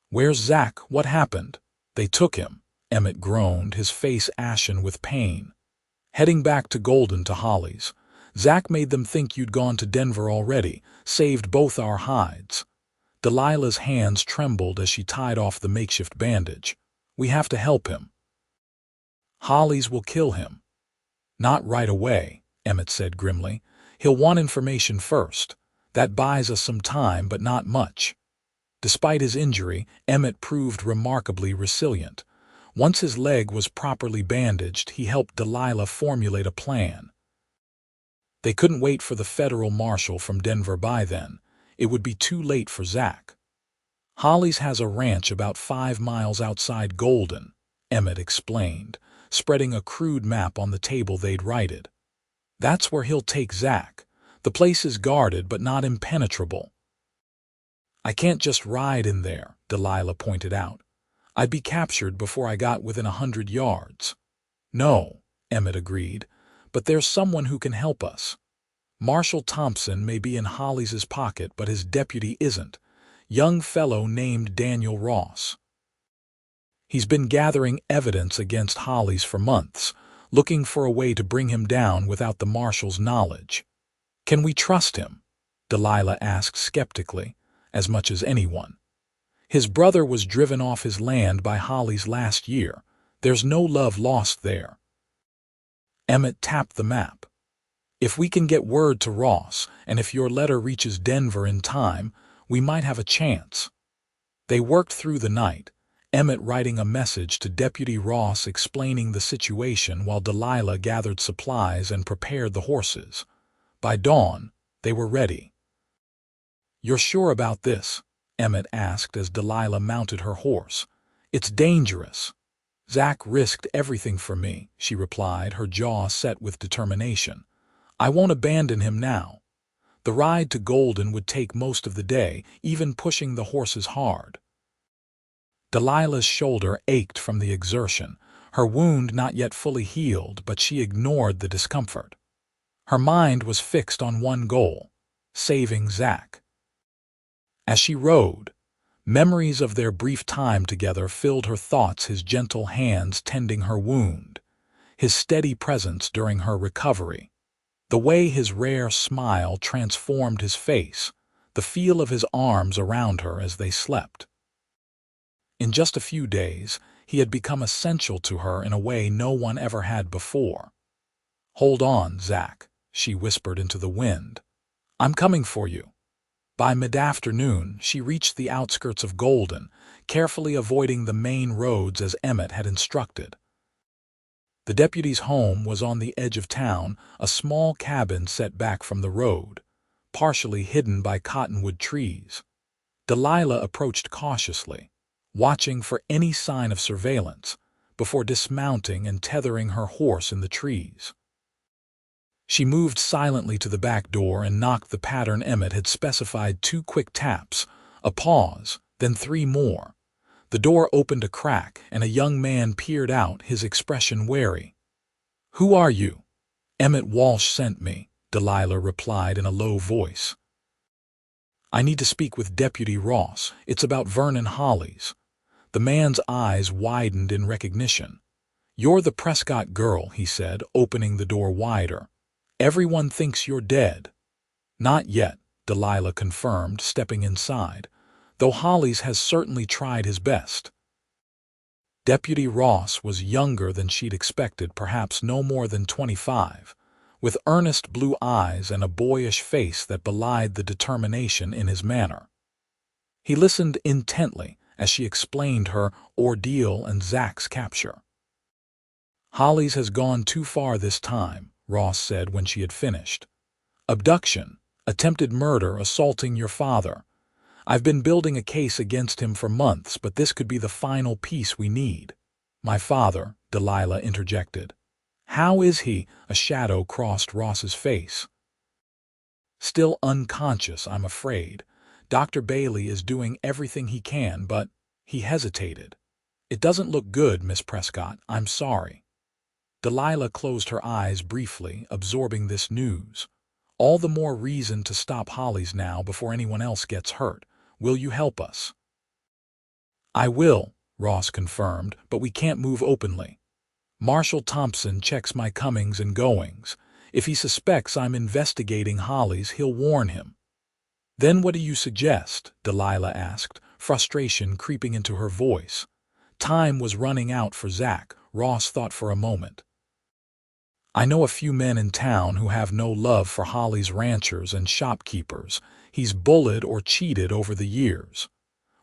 "Where's Zach? What happened?" "They took him," Emmett groaned, his face ashen with pain. "Heading back to Golden, to Hollis. Zach made them think you'd gone to Denver already, saved both our hides." Delilah's hands trembled as she tied off the makeshift bandage. "We have to help him." "Hollis will kill him." "Not right away," Emmett said grimly. "He'll want information first. That buys us some time, but not much." Despite his injury, Emmett proved remarkably resilient. Once his leg was properly bandaged, he helped Delilah formulate a plan. They couldn't wait for the federal marshal from Denver by then. It would be too late for Zach. "Hollis has a ranch about 5 miles outside Golden," Emmett explained, spreading a crude map on the table they'd righted. "That's where he'll take Zach. The place is guarded but not impenetrable." "I can't just ride in there," Delilah pointed out. "I'd be captured before I got within 100 yards. "No," Emmett agreed, "but there's someone who can help us. Marshal Thompson may be in Hollis's pocket, but his deputy isn't. Young fellow named Daniel Ross. He's been gathering evidence against Hollis for months, looking for a way to bring him down without the marshal's knowledge." "Can we trust him?" Delilah asked skeptically, as much as anyone. "His brother was driven off his land by Hollis last year. There's no love lost there." Emmett tapped the map. "If we can get word to Ross, and if your letter reaches Denver in time, we might have a chance." They worked through the night, Emmett writing a message to Deputy Ross explaining the situation while Delilah gathered supplies and prepared the horses. By dawn, they were ready. "You're sure about this?" Emmett asked as Delilah mounted her horse. "It's dangerous." "Zach risked everything for me," she replied, her jaw set with determination. "I won't abandon him now." The ride to Golden would take most of the day, even pushing the horses hard. Delilah's shoulder ached from the exertion, her wound not yet fully healed, but she ignored the discomfort. Her mind was fixed on one goal: saving Zach. As she rode, memories of their brief time together filled her thoughts, his gentle hands tending her wound, his steady presence during her recovery, the way his rare smile transformed his face, the feel of his arms around her as they slept. In just a few days, he had become essential to her in a way no one ever had before. "Hold on, Zach," she whispered into the wind. "I'm coming for you." By mid-afternoon, she reached the outskirts of Golden, carefully avoiding the main roads as Emmett had instructed. The deputy's home was on the edge of town, a small cabin set back from the road, partially hidden by cottonwood trees. Delilah approached cautiously, watching for any sign of surveillance, before dismounting and tethering her horse in the trees. She moved silently to the back door and knocked the pattern Emmett had specified: 2 quick taps, a pause, then 3 more. The door opened a crack, and a young man peered out, his expression wary. "Who are you?" "Emmett Walsh sent me," Delilah replied in a low voice. "I need to speak with Deputy Ross. It's about Vernon Hollis." The man's eyes widened in recognition. "You're the Prescott girl," he said, opening the door wider. "Everyone thinks you're dead." "Not yet," Delilah confirmed, stepping inside, "though Hollis has certainly tried his best." Deputy Ross was younger than she'd expected, perhaps no more than 25, with earnest blue eyes and a boyish face that belied the determination in his manner. He listened intently as she explained her ordeal and Zach's capture. "Hollis has gone too far this time," Ross said when she had finished. "Abduction, attempted murder, assaulting your father. I've been building a case against him for months, but this could be the final piece we need." "My father," Delilah interjected. "How is he?" A shadow crossed Ross's face. "Still unconscious, I'm afraid. Dr. Bailey is doing everything he can, but—" He hesitated. "It doesn't look good, Miss Prescott. I'm sorry." Delilah closed her eyes briefly, absorbing this news. "All the more reason to stop Hollis now before anyone else gets hurt. Will you help us?" "I will," Ross confirmed, "but we can't move openly. Marshal Thompson checks my comings and goings. If he suspects I'm investigating Hollis, he'll warn him." "Then what do you suggest?" Delilah asked, frustration creeping into her voice. Time was running out for Zach. Ross thought for a moment. "I know a few men in town who have no love for Hollis' ranchers and shopkeepers. He's bullied or cheated over the years.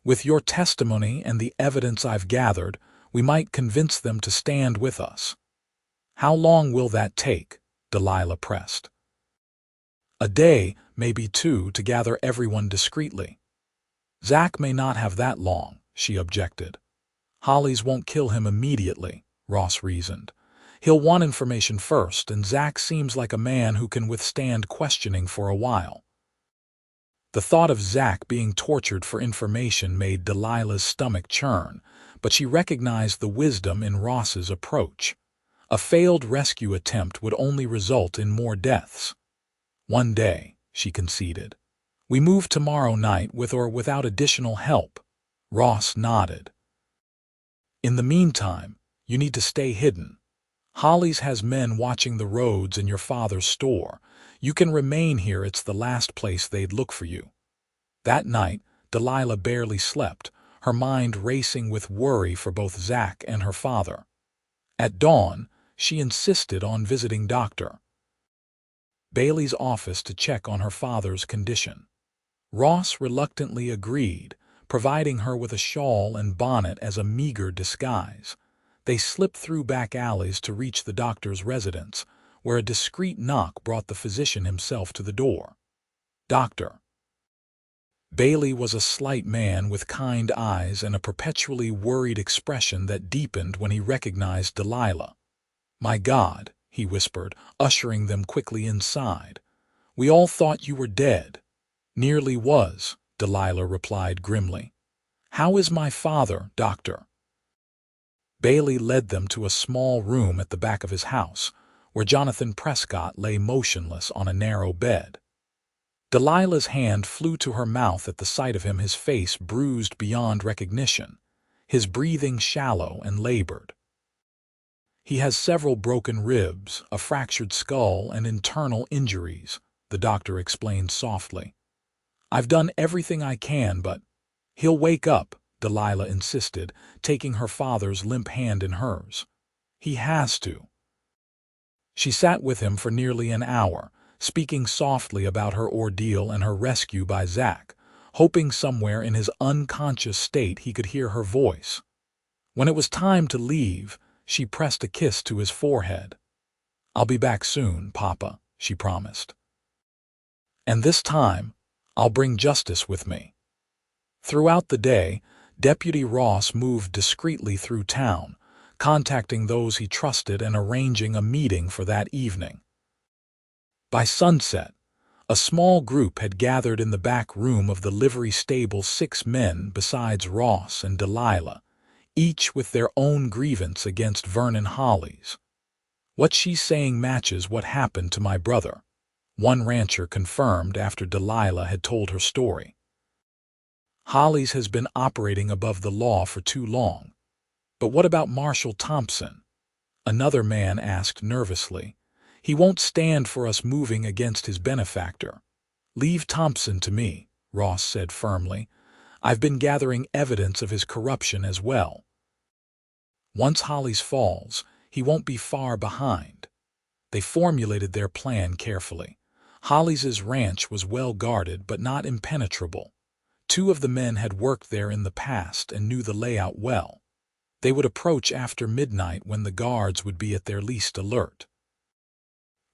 With your testimony and the evidence I've gathered, we might convince them to stand with us." "How long will that take?" Delilah pressed. "A day, maybe 2, to gather everyone discreetly." "Zach may not have that long," she objected. "Hollis won't kill him immediately," Ross reasoned. "He'll want information first, and Zach seems like a man who can withstand questioning for a while." The thought of Zach being tortured for information made Delilah's stomach churn, but she recognized the wisdom in Ross's approach. A failed rescue attempt would only result in more deaths. "One day," she conceded. "We move tomorrow night with or without additional help." Ross nodded. "In the meantime, you need to stay hidden. Hollis has men watching the roads in your father's store. You can remain here. It's the last place they'd look for you." That night, Delilah barely slept, her mind racing with worry for both Zach and her father. At dawn, she insisted on visiting Dr. Bailey's office to check on her father's condition. Ross reluctantly agreed, providing her with a shawl and bonnet as a meager disguise. They slipped through back alleys to reach the doctor's residence, where a discreet knock brought the physician himself to the door. "Doctor." Bailey was a slight man with kind eyes and a perpetually worried expression that deepened when he recognized Delilah. "My God," he whispered, ushering them quickly inside. "We all thought you were dead." "Nearly was," Delilah replied grimly. "How is my father, doctor?" Bailey led them to a small room at the back of his house, where Jonathan Prescott lay motionless on a narrow bed. Delilah's hand flew to her mouth at the sight of him, his face bruised beyond recognition, his breathing shallow and labored. "He has several broken ribs, a fractured skull, and internal injuries," the doctor explained softly. "I've done everything I can, but—" "He'll wake up," Delilah insisted, taking her father's limp hand in hers. "He has to." She sat with him for nearly an hour, speaking softly about her ordeal and her rescue by Zach, hoping somewhere in his unconscious state he could hear her voice. When it was time to leave, she pressed a kiss to his forehead. "I'll be back soon, Papa," she promised. "And this time, I'll bring justice with me." Throughout the day, Deputy Ross moved discreetly through town, contacting those he trusted and arranging a meeting for that evening. By sunset, a small group had gathered in the back room of the livery stable, 6 men besides Ross and Delilah, each with their own grievance against Vernon Hollis. "What she's saying matches what happened to my brother," one rancher confirmed after Delilah had told her story. "Hollis has been operating above the law for too long." "But what about Marshal Thompson?" another man asked nervously. "He won't stand for us moving against his benefactor." "Leave Thompson to me," Ross said firmly. "I've been gathering evidence of his corruption as well. Once Hollis falls, he won't be far behind." They formulated their plan carefully. Hollis's ranch was well guarded but not impenetrable. 2 of the men had worked there in the past and knew the layout well. They would approach after midnight when the guards would be at their least alert.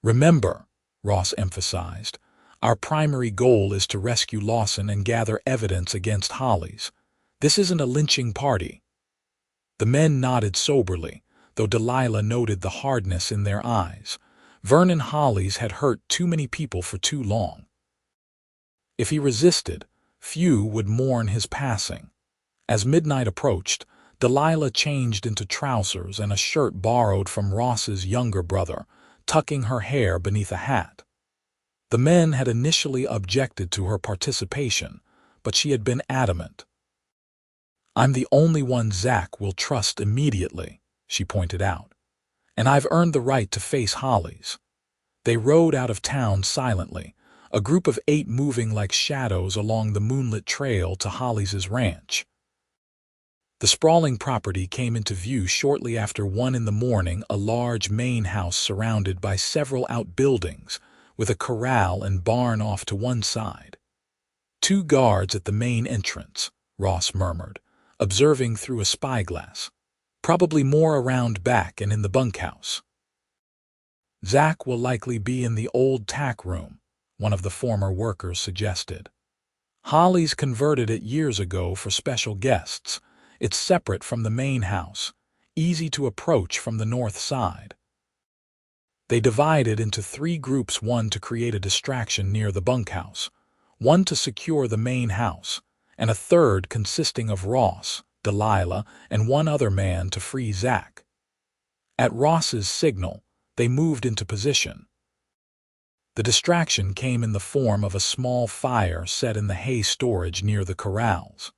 "Remember," Ross emphasized, "our primary goal is to rescue Lawson and gather evidence against Hollis. This isn't a lynching party." The men nodded soberly, though Delilah noted the hardness in their eyes. Vernon Hollis had hurt too many people for too long. If he resisted, few would mourn his passing. As midnight approached, Delilah changed into trousers and a shirt borrowed from Ross's younger brother, tucking her hair beneath a hat. The men had initially objected to her participation, but she had been adamant. "I'm the only one Zach will trust immediately," she pointed out, "and I've earned the right to face Hollis." They rode out of town silently, a group of 8 moving like shadows along the moonlit trail to Hollis's ranch. The sprawling property came into view shortly after 1 in the morning, a large main house surrounded by several outbuildings, with a corral and barn off to one side. 2 guards at the main entrance, Ross murmured, observing through a spyglass. "Probably more around back and in the bunkhouse." "Zach will likely be in the old tack room," one of the former workers suggested. "Hollis converted it years ago for special guests. It's separate from the main house, easy to approach from the north side." They divided into 3 groups, 1 to create a distraction near the bunkhouse, 1 to secure the main house, and a 3rd consisting of Ross, Delilah, and 1 other man to free Zach. At Ross's signal, they moved into position. The distraction came in the form of a small fire set in the hay storage near the corrals.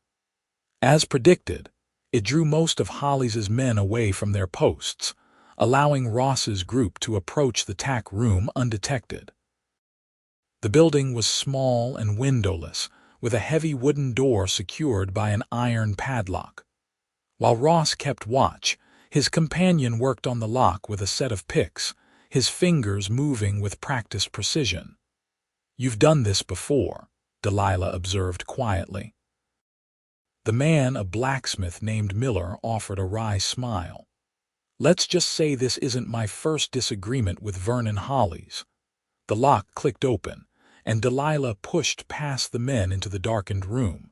As predicted, it drew most of Hollis's men away from their posts, allowing Ross's group to approach the tack room undetected. The building was small and windowless, with a heavy wooden door secured by an iron padlock. While Ross kept watch, his companion worked on the lock with a set of picks, his fingers moving with practiced precision. "You've done this before," Delilah observed quietly. The man, a blacksmith named Miller, offered a wry smile. Let's just say this isn't my first disagreement with Vernon Hollis. The lock clicked open, and Delilah pushed past the men into the darkened room.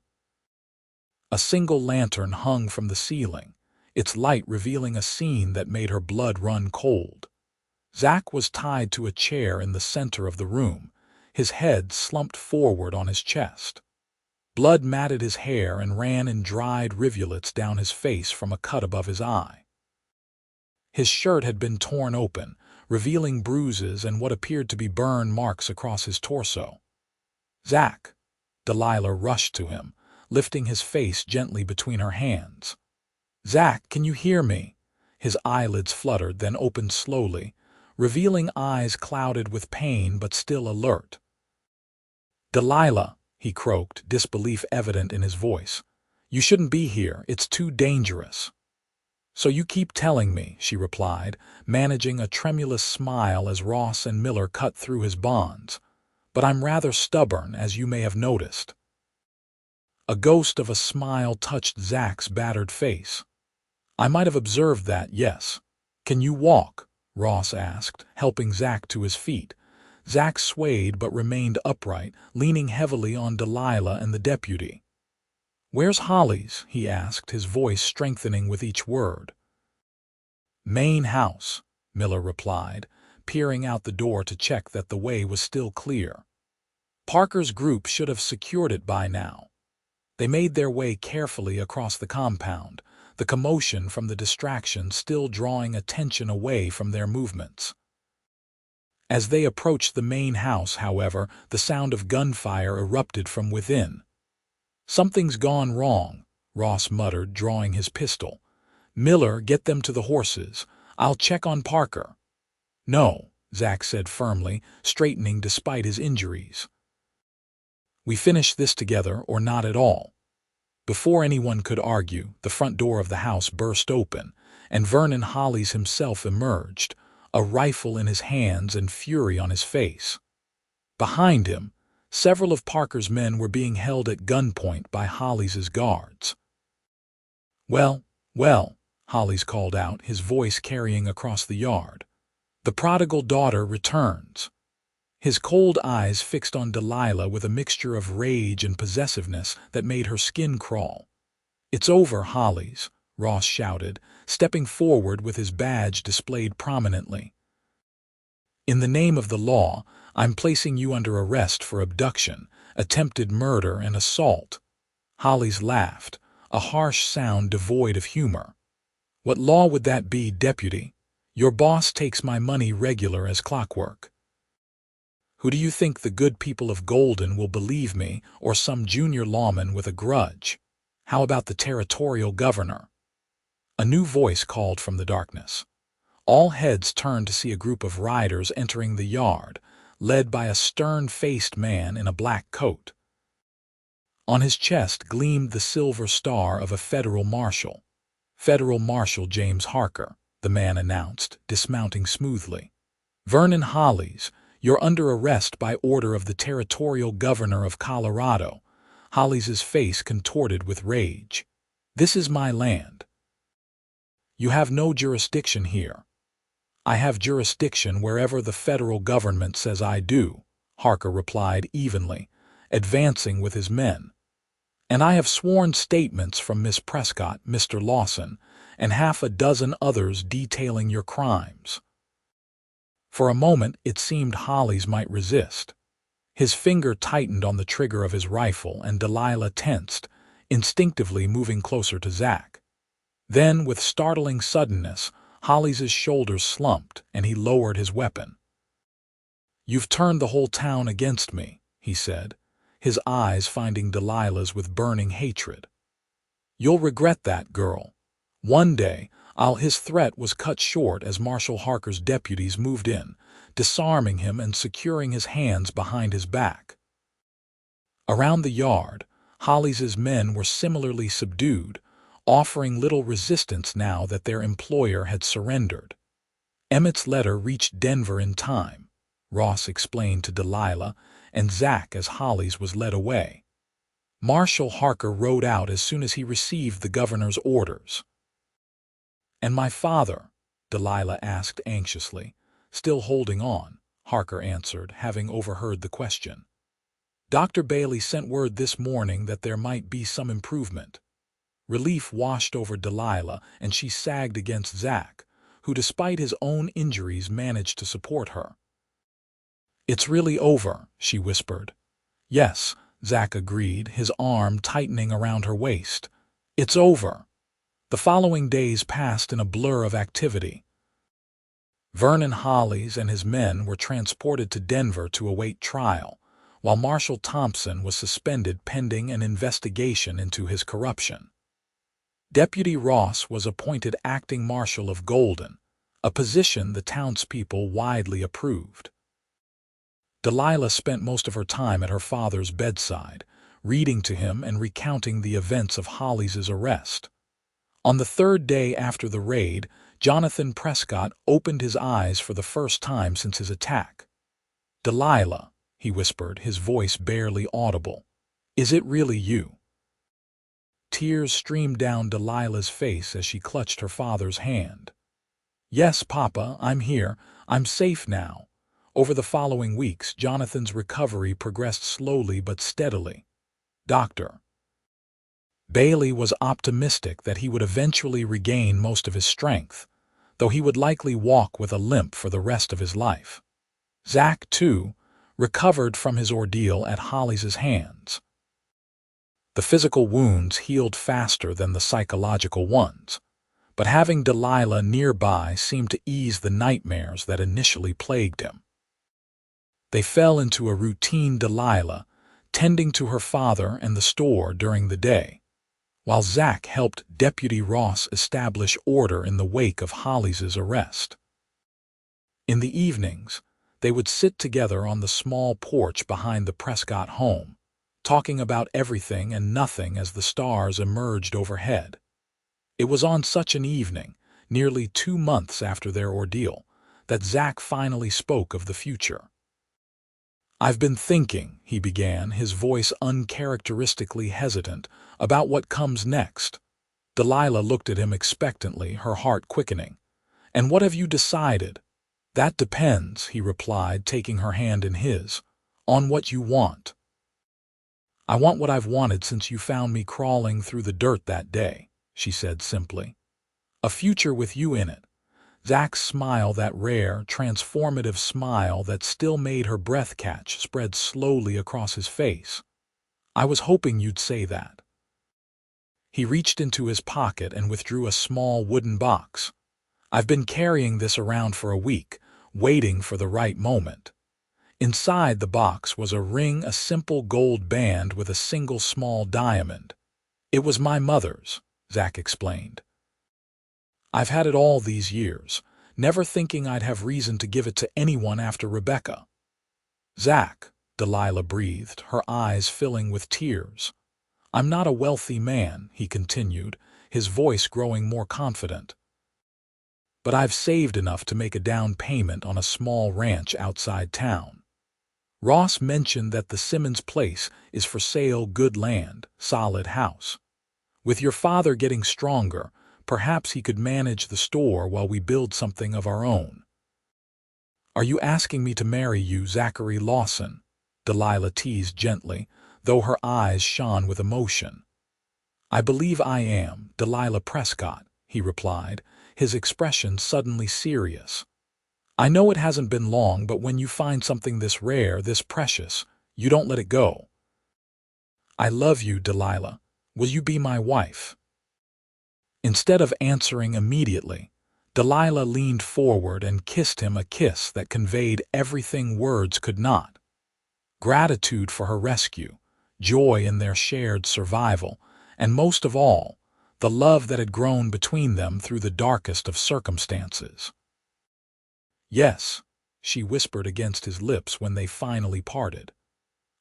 A single lantern hung from the ceiling, its light revealing a scene that made her blood run cold. Zach was tied to a chair in the center of the room, his head slumped forward on his chest. Blood matted his hair and ran in dried rivulets down his face from a cut above his eye. His shirt had been torn open, revealing bruises and what appeared to be burn marks across his torso. "Zach!" Delilah rushed to him, lifting his face gently between her hands. "Zach, can you hear me?" His eyelids fluttered, then opened slowly, revealing eyes clouded with pain but still alert. "Delilah," he croaked, disbelief evident in his voice. "You shouldn't be here. It's too dangerous." "So you keep telling me," she replied, managing a tremulous smile as Ross and Miller cut through his bonds. "But I'm rather stubborn, as you may have noticed." A ghost of a smile touched Zach's battered face. "I might have observed that, yes. Can you walk?" Ross asked, helping Zach to his feet. Zach swayed but remained upright, leaning heavily on Delilah and the deputy. "Where's Hollis?" he asked, his voice strengthening with each word. "Main house," Miller replied, peering out the door to check that the way was still clear. Parker's group should have secured it by now. They made their way carefully across the compound, the commotion from the distraction still drawing attention away from their movements. As they approached the main house, however, the sound of gunfire erupted from within. "Something's gone wrong," Ross muttered, drawing his pistol. "Miller, get them to the horses. I'll check on Parker." "No," Zach said firmly, straightening despite his injuries. "We finish this together or not at all." Before anyone could argue, the front door of the house burst open, and Vernon Hollis himself emerged, a rifle in his hands and fury on his face. Behind him, several of Parker's men were being held at gunpoint by Hollis's guards. "Well, well," Hollis called out, his voice carrying across the yard. "The prodigal daughter returns." His cold eyes fixed on Delilah with a mixture of rage and possessiveness that made her skin crawl. "It's over, Hollis," Ross shouted, stepping forward with his badge displayed prominently. "In the name of the law, I'm placing you under arrest for abduction, attempted murder, and assault." Hollis laughed, a harsh sound devoid of humor. "What law would that be, deputy? Your boss takes my money regular as clockwork." "Who do you think the good people of Golden will believe me, or some junior lawman with a grudge? How about the territorial governor?" A new voice called from the darkness. All heads turned to see a group of riders entering the yard, led by a stern-faced man in a black coat. On his chest gleamed the silver star of a federal marshal. "Federal Marshal James Harker," the man announced, dismounting smoothly. "Vernon Hollis, you're under arrest by order of the territorial governor of Colorado." Hollis's face contorted with rage. "This is my land." "You have no jurisdiction here." "I have jurisdiction wherever the federal government says I do," Harker replied evenly, advancing with his men. "And I have sworn statements from Miss Prescott, Mr. Lawson, and half a dozen others detailing your crimes." For a moment it seemed Hollis might resist. His finger tightened on the trigger of his rifle and Delilah tensed, instinctively moving closer to Zach. Then, with startling suddenness, Hollis's shoulders slumped and he lowered his weapon. "You've turned the whole town against me," he said, his eyes finding Delilah's with burning hatred. "You'll regret that, girl. One day, His threat was cut short as Marshal Harker's deputies moved in, disarming him and securing his hands behind his back. Around the yard, Hollis's men were similarly subdued, offering little resistance now that their employer had surrendered. Emmett's letter reached Denver in time, Ross explained to Delilah and Zach as Hollis was led away. Marshal Harker rode out as soon as he received the governor's orders. "And my father?" Delilah asked anxiously. "Still holding on," Harker answered, having overheard the question. "Dr. Bailey sent word this morning that there might be some improvement." Relief washed over Delilah, and she sagged against Zach, who despite his own injuries managed to support her. "It's really over," she whispered. "Yes," Zach agreed, his arm tightening around her waist. "It's over." The following days passed in a blur of activity. Vernon Hollis and his men were transported to Denver to await trial, while Marshal Thompson was suspended pending an investigation into his corruption. Deputy Ross was appointed acting marshal of Golden, a position the townspeople widely approved. Delilah spent most of her time at her father's bedside, reading to him and recounting the events of Hollis's arrest. On the third day after the raid, Jonathan Prescott opened his eyes for the first time since his attack. "Delilah," he whispered, his voice barely audible, "is it really you?" Tears streamed down Delilah's face as she clutched her father's hand. "Yes, Papa, I'm here. I'm safe now." Over the following weeks, Jonathan's recovery progressed slowly but steadily. Dr. Bailey was optimistic that he would eventually regain most of his strength, though he would likely walk with a limp for the rest of his life. Zach, too, recovered from his ordeal at Hollis's hands. The physical wounds healed faster than the psychological ones, but having Delilah nearby seemed to ease the nightmares that initially plagued him. They fell into a routine, Delilah tending to her father and the store during the day, while Zach helped Deputy Ross establish order in the wake of Hollis's arrest. In the evenings, they would sit together on the small porch behind the Prescott home, talking about everything and nothing as the stars emerged overhead. It was on such an evening, nearly 2 months after their ordeal, that Zach finally spoke of the future. "I've been thinking," he began, his voice uncharacteristically hesitant, "about what comes next." Delilah looked at him expectantly, her heart quickening. "And what have you decided?" "That depends," he replied, taking her hand in his, "on what you want." "I want what I've wanted since you found me crawling through the dirt that day," she said simply. "A future with you in it." Zach's smile, that rare, transformative smile that still made her breath catch, spread slowly across his face. "I was hoping you'd say that." He reached into his pocket and withdrew a small wooden box. "I've been carrying this around for a week, waiting for the right moment." Inside the box was a ring, a simple gold band with a single small diamond. "It was my mother's," Zach explained. "I've had it all these years, never thinking I'd have reason to give it to anyone after Rebecca." "Zach," Delilah breathed, her eyes filling with tears. "I'm not a wealthy man," he continued, his voice growing more confident. "But I've saved enough to make a down payment on a small ranch outside town. Ross mentioned that the Simmons place is for sale, good land, solid house. With your father getting stronger, perhaps he could manage the store while we build something of our own." "Are you asking me to marry you, Zachary Lawson?" Delilah teased gently, though her eyes shone with emotion. "I believe I am, Delilah Prescott," he replied, his expression suddenly serious. "I know it hasn't been long, but when you find something this rare, this precious, you don't let it go." "I love you, Delilah. Will you be my wife?" Instead of answering immediately, Delilah leaned forward and kissed him a kiss that conveyed everything words could not. Gratitude for her rescue, joy in their shared survival, and most of all, the love that had grown between them through the darkest of circumstances. "Yes," she whispered against his lips when they finally parted.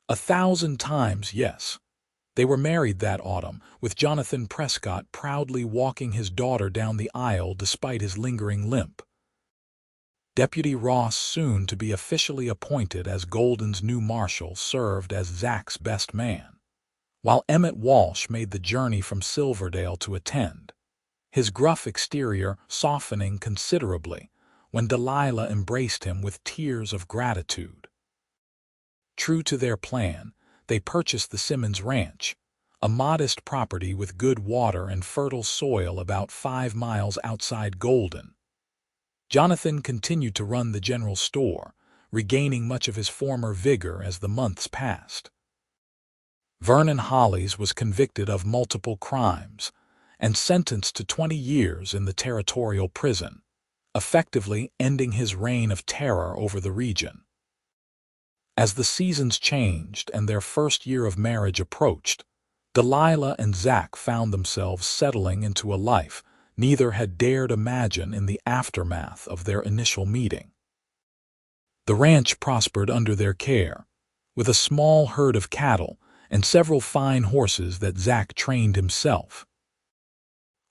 1,000 times yes. They were married that autumn, with Jonathan Prescott proudly walking his daughter down the aisle despite his lingering limp. Deputy Ross, soon to be officially appointed as Golden's new marshal, served as Zach's best man. while Emmett Walsh made the journey from Silverdale to attend, his gruff exterior softening considerably when Delilah embraced him with tears of gratitude. True to their plan, they purchased the Simmons Ranch, a modest property with good water and fertile soil about 5 miles outside Golden. Jonathan continued to run the general store, regaining much of his former vigor as the months passed. Vernon Hollis was convicted of multiple crimes and sentenced to 20 years in the territorial prison, effectively ending his reign of terror over the region. As the seasons changed and their first year of marriage approached, Delilah and Zach found themselves settling into a life neither had dared imagine in the aftermath of their initial meeting. The ranch prospered under their care, with a small herd of cattle and several fine horses that Zach trained himself.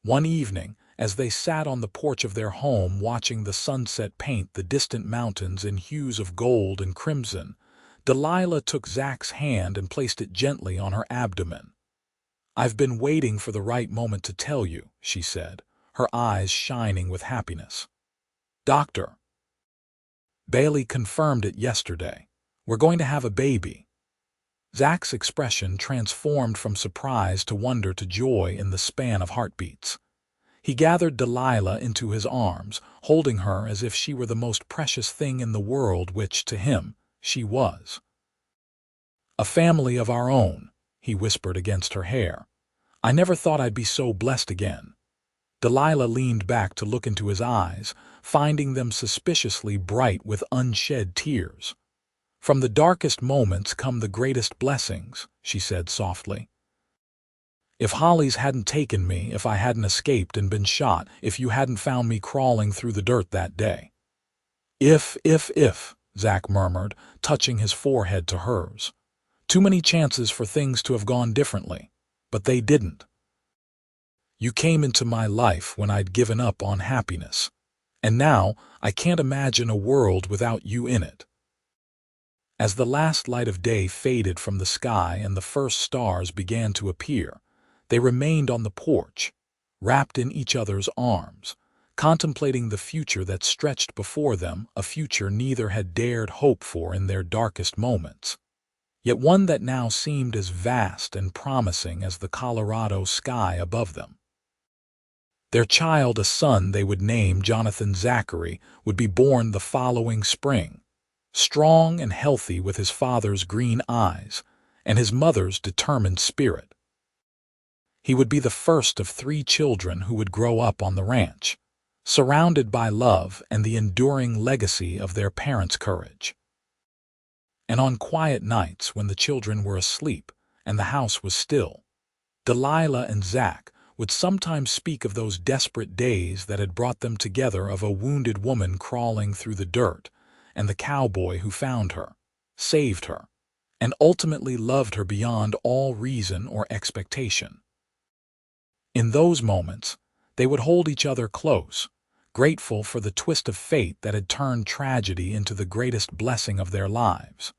One evening, as they sat on the porch of their home watching the sunset paint the distant mountains in hues of gold and crimson, Delilah took Zach's hand and placed it gently on her abdomen. "I've been waiting for the right moment to tell you," she said, her eyes shining with happiness. "Dr. Bailey confirmed it yesterday. We're going to have a baby." Zach's expression transformed from surprise to wonder to joy in the span of heartbeats. He gathered Delilah into his arms, holding her as if she were the most precious thing in the world, which, to him, she was. "A family of our own," he whispered against her hair. "I never thought I'd be so blessed again." Delilah leaned back to look into his eyes, finding them suspiciously bright with unshed tears. "From the darkest moments come the greatest blessings," she said softly. "If Hollis hadn't taken me, if I hadn't escaped and been shot, if you hadn't found me crawling through the dirt that day." If, Zach murmured, touching his forehead to hers. "Too many chances for things to have gone differently, but they didn't. You came into my life when I'd given up on happiness, and now I can't imagine a world without you in it." As the last light of day faded from the sky and the first stars began to appear, they remained on the porch, wrapped in each other's arms, contemplating the future that stretched before them, a future neither had dared hope for in their darkest moments, yet one that now seemed as vast and promising as the Colorado sky above them. Their child, a son they would name Jonathan Zachary, would be born the following spring, strong and healthy with his father's green eyes and his mother's determined spirit. He would be the first of 3 children who would grow up on the ranch, surrounded by love and the enduring legacy of their parents' courage. And on quiet nights when the children were asleep and the house was still, Delilah and Zach would sometimes speak of those desperate days that had brought them together, of a wounded woman crawling through the dirt, and the cowboy who found her, saved her, and ultimately loved her beyond all reason or expectation. In those moments, they would hold each other close, grateful for the twist of fate that had turned tragedy into the greatest blessing of their lives.